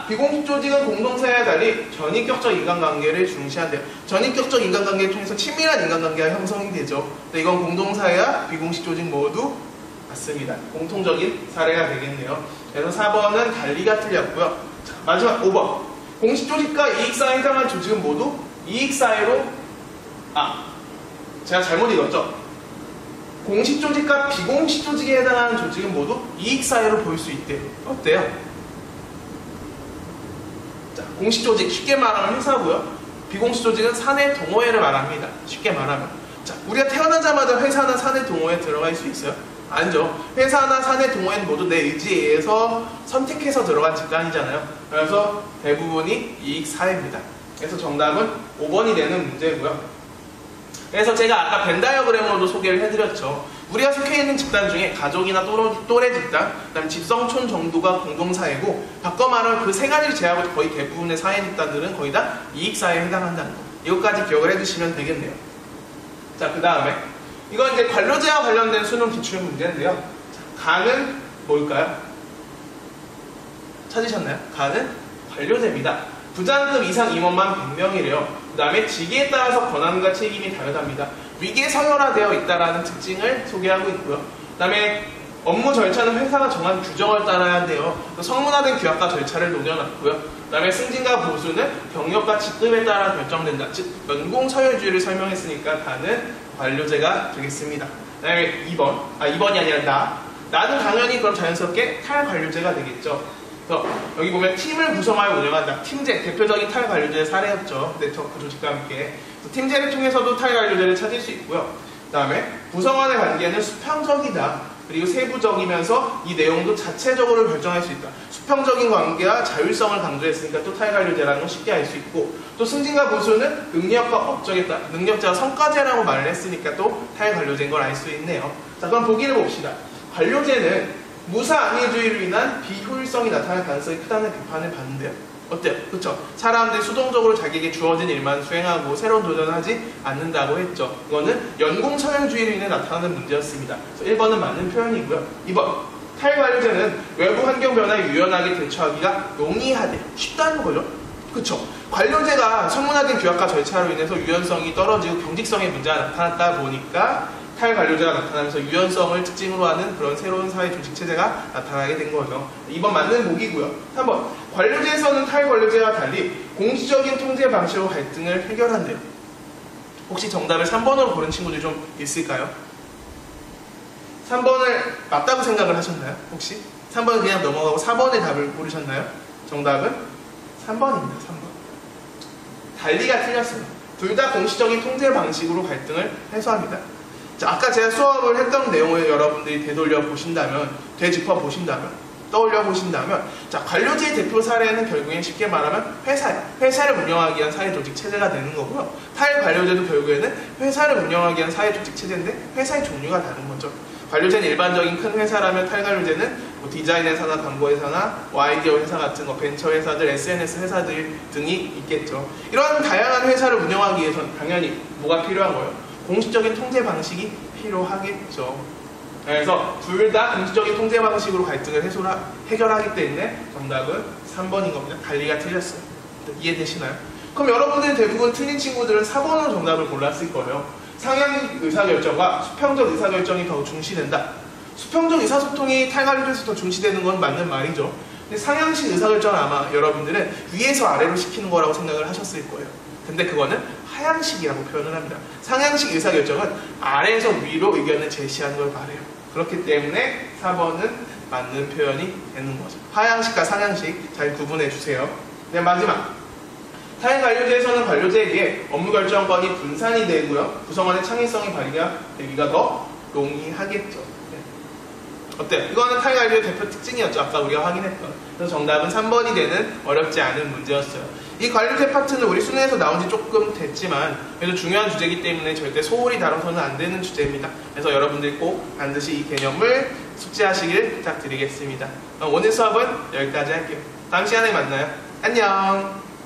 비공식 조직은 공동사회와 달리 전인격적 인간관계를 중시한대요. 전인격적 인간관계를 통해서 친밀한 인간관계가 형성이 되죠. 이건 공동사회와 비공식 조직 모두 맞습니다. 공통적인 사례가 되겠네요. 그래서 4번은 달리가 틀렸고요. 자, 마지막 5번. 공식 조직과 이익사회에 해당한 조직은 모두 이익사회로, 제가 잘못 읽었죠? 공식 조직과 비공식 조직에 해당하는 조직은 모두 이익사회로 볼 수 있대요. 어때요? 자, 공식 조직, 쉽게 말하면 회사고요. 비공식 조직은 사내 동호회를 말합니다. 쉽게 말하면. 자, 우리가 태어나자마자 회사나 사내 동호회에 들어갈 수 있어요? 아니죠. 회사나 사내 동호회는 모두 내 의지에 의해서 선택해서 들어간 집단이잖아요. 그래서 대부분이 이익사회입니다. 그래서 정답은 5번이 되는 문제고요. 그래서 제가 아까 벤 다이어그램으로도 소개를 해드렸죠. 우리가 속해 있는 집단 중에 가족이나 또래 집단, 그다음에 집성촌 정도가 공동사회고, 바꿔 말하면 그 세 가지를 제외하고 거의 대부분의 사회 집단들은 거의 다 이익사회에 해당한다는 거. 이것까지 기억을 해두시면 되겠네요. 자, 그 다음에 이건 이제 관료제와 관련된 수능 기출 문제인데요. 자, 가는 뭘까요? 찾으셨나요? 가는 관료제입니다. 부장급 이상 임원만 100명이래요. 그 다음에 직위에 따라서 권한과 책임이 다르답니다. 위계 서열화되어 있다는 특징을 소개하고 있고요. 그 다음에 업무 절차는 회사가 정한 규정을 따라야 돼요. 성문화된 규약과 절차를 녹여놨고요. 그 다음에 승진과 보수는 경력과 직급에 따라 결정된다. 즉 연공 서열주의를 설명했으니까 다는 관료제가 되겠습니다. 그 다음에 2번이 아니라 나는 당연히 그럼 자연스럽게 탈관료제가 되겠죠. 그래서 여기 보면 팀을 구성하여 운영한다. 팀제, 대표적인 탈관료제의 사례였죠. 네트워크 조직과 함께. 팀제를 통해서도 탈관료제를 찾을 수 있고요. 그 다음에 구성원의 관계는 수평적이다. 그리고 세부적이면서 이 내용도 자체적으로 결정할 수 있다. 수평적인 관계와 자율성을 강조했으니까 또 탈관료제라는 걸 쉽게 알 수 있고, 또 승진과 보수는 능력과 업적이다. 능력자와 성과제라고 말을 했으니까 또 탈관료제인 걸 알 수 있네요. 자, 그럼 보기를 봅시다. 관료제는 무사안위주의로 인한 비효율성이 나타날 가능성이 크다는 비판을 받는데요. 어때요? 그쵸? 사람들이 수동적으로 자기에게 주어진 일만 수행하고 새로운 도전을 하지 않는다고 했죠. 이거는 연공서열주의로 인해 나타나는 문제였습니다. 그래서 1번은 맞는 표현이고요. 2번, 탈관료제는 외부 환경 변화에 유연하게 대처하기가 용이하대. 쉽다는 거죠. 그쵸? 관료제가 성문화된 규약과 절차로 인해서 유연성이 떨어지고 경직성의 문제가 나타났다 보니까 탈관료제가 나타나면서 유연성을 특징으로 하는 그런 새로운 사회 조직 체제가 나타나게 된 거죠. 2번 맞는 보기고요. 3번, 관료제에서는 탈관료제와 달리 공시적인 통제 방식으로 갈등을 해결한대요. 혹시 정답을 3번으로 고른 친구들이 좀 있을까요? 3번을 맞다고 생각을 하셨나요? 혹시? 3번은 그냥 넘어가고 4번의 답을 고르셨나요? 정답은 3번입니다. 3번. 달리가 틀렸어요. 둘 다 공시적인 통제 방식으로 갈등을 해소합니다. 자, 아까 제가 수업을 했던 내용을 여러분들이 되돌려 보신다면, 되짚어 보신다면, 떠올려 보신다면, 자, 관료제의 대표 사례는 결국엔 쉽게 말하면 회사를 운영하기 위한 사회조직 체제가 되는 거고요. 탈관료제도 결국에는 회사를 운영하기 위한 사회조직 체제인데 회사의 종류가 다른 거죠. 관료제는 일반적인 큰 회사라면 탈관료제는 뭐 디자인 회사나 광고 회사나 뭐 아이디어 회사 같은 벤처 회사들, SNS 회사들 등이 있겠죠. 이런 다양한 회사를 운영하기 위해서는 당연히 뭐가 필요한 거예요? 공식적인 통제 방식이 필요하겠죠. 그래서 둘 다 공식적인 통제 방식으로 갈등을 해결하기 때문에 정답은 3번인 겁니다. 달리가 틀렸어요. 이해되시나요? 그럼 여러분들 대부분 틀린 친구들은 4번으로 정답을 골랐을 거예요. 상향 의사결정과 수평적 의사결정이 더 중시된다. 수평적 의사소통이 탈관료제에서 더 중시되는 건 맞는 말이죠. 근데 상향식 의사결정은 아마 여러분들은 위에서 아래로 시키는 거라고 생각을 하셨을 거예요. 근데 그거는 하향식이라고 표현을 합니다. 상향식 의사결정은 아래에서 위로 의견을 제시하는 걸 말해요. 그렇기 때문에 4번은 맞는 표현이 되는 거죠. 하향식과 상향식 잘 구분해 주세요. 네, 마지막. 탈관료제에서는 관료제에 비해 업무 결정권이 분산이 되고요. 구성원의 창의성이 발휘가 되기가 더 용이하겠죠. 네. 어때요? 이거는 탈관료의 대표 특징이었죠. 아까 우리가 확인했던. 그래서 정답은 3번이 되는 어렵지 않은 문제였어요. 이 관료제 파트는 우리 수능에서 나온 지 조금 됐지만 그래도 중요한 주제이기 때문에 절대 소홀히 다뤄서는 안 되는 주제입니다. 그래서 여러분들이 꼭 반드시 이 개념을 숙지하시길 부탁드리겠습니다. 오늘 수업은 여기까지 할게요. 다음 시간에 만나요. 안녕.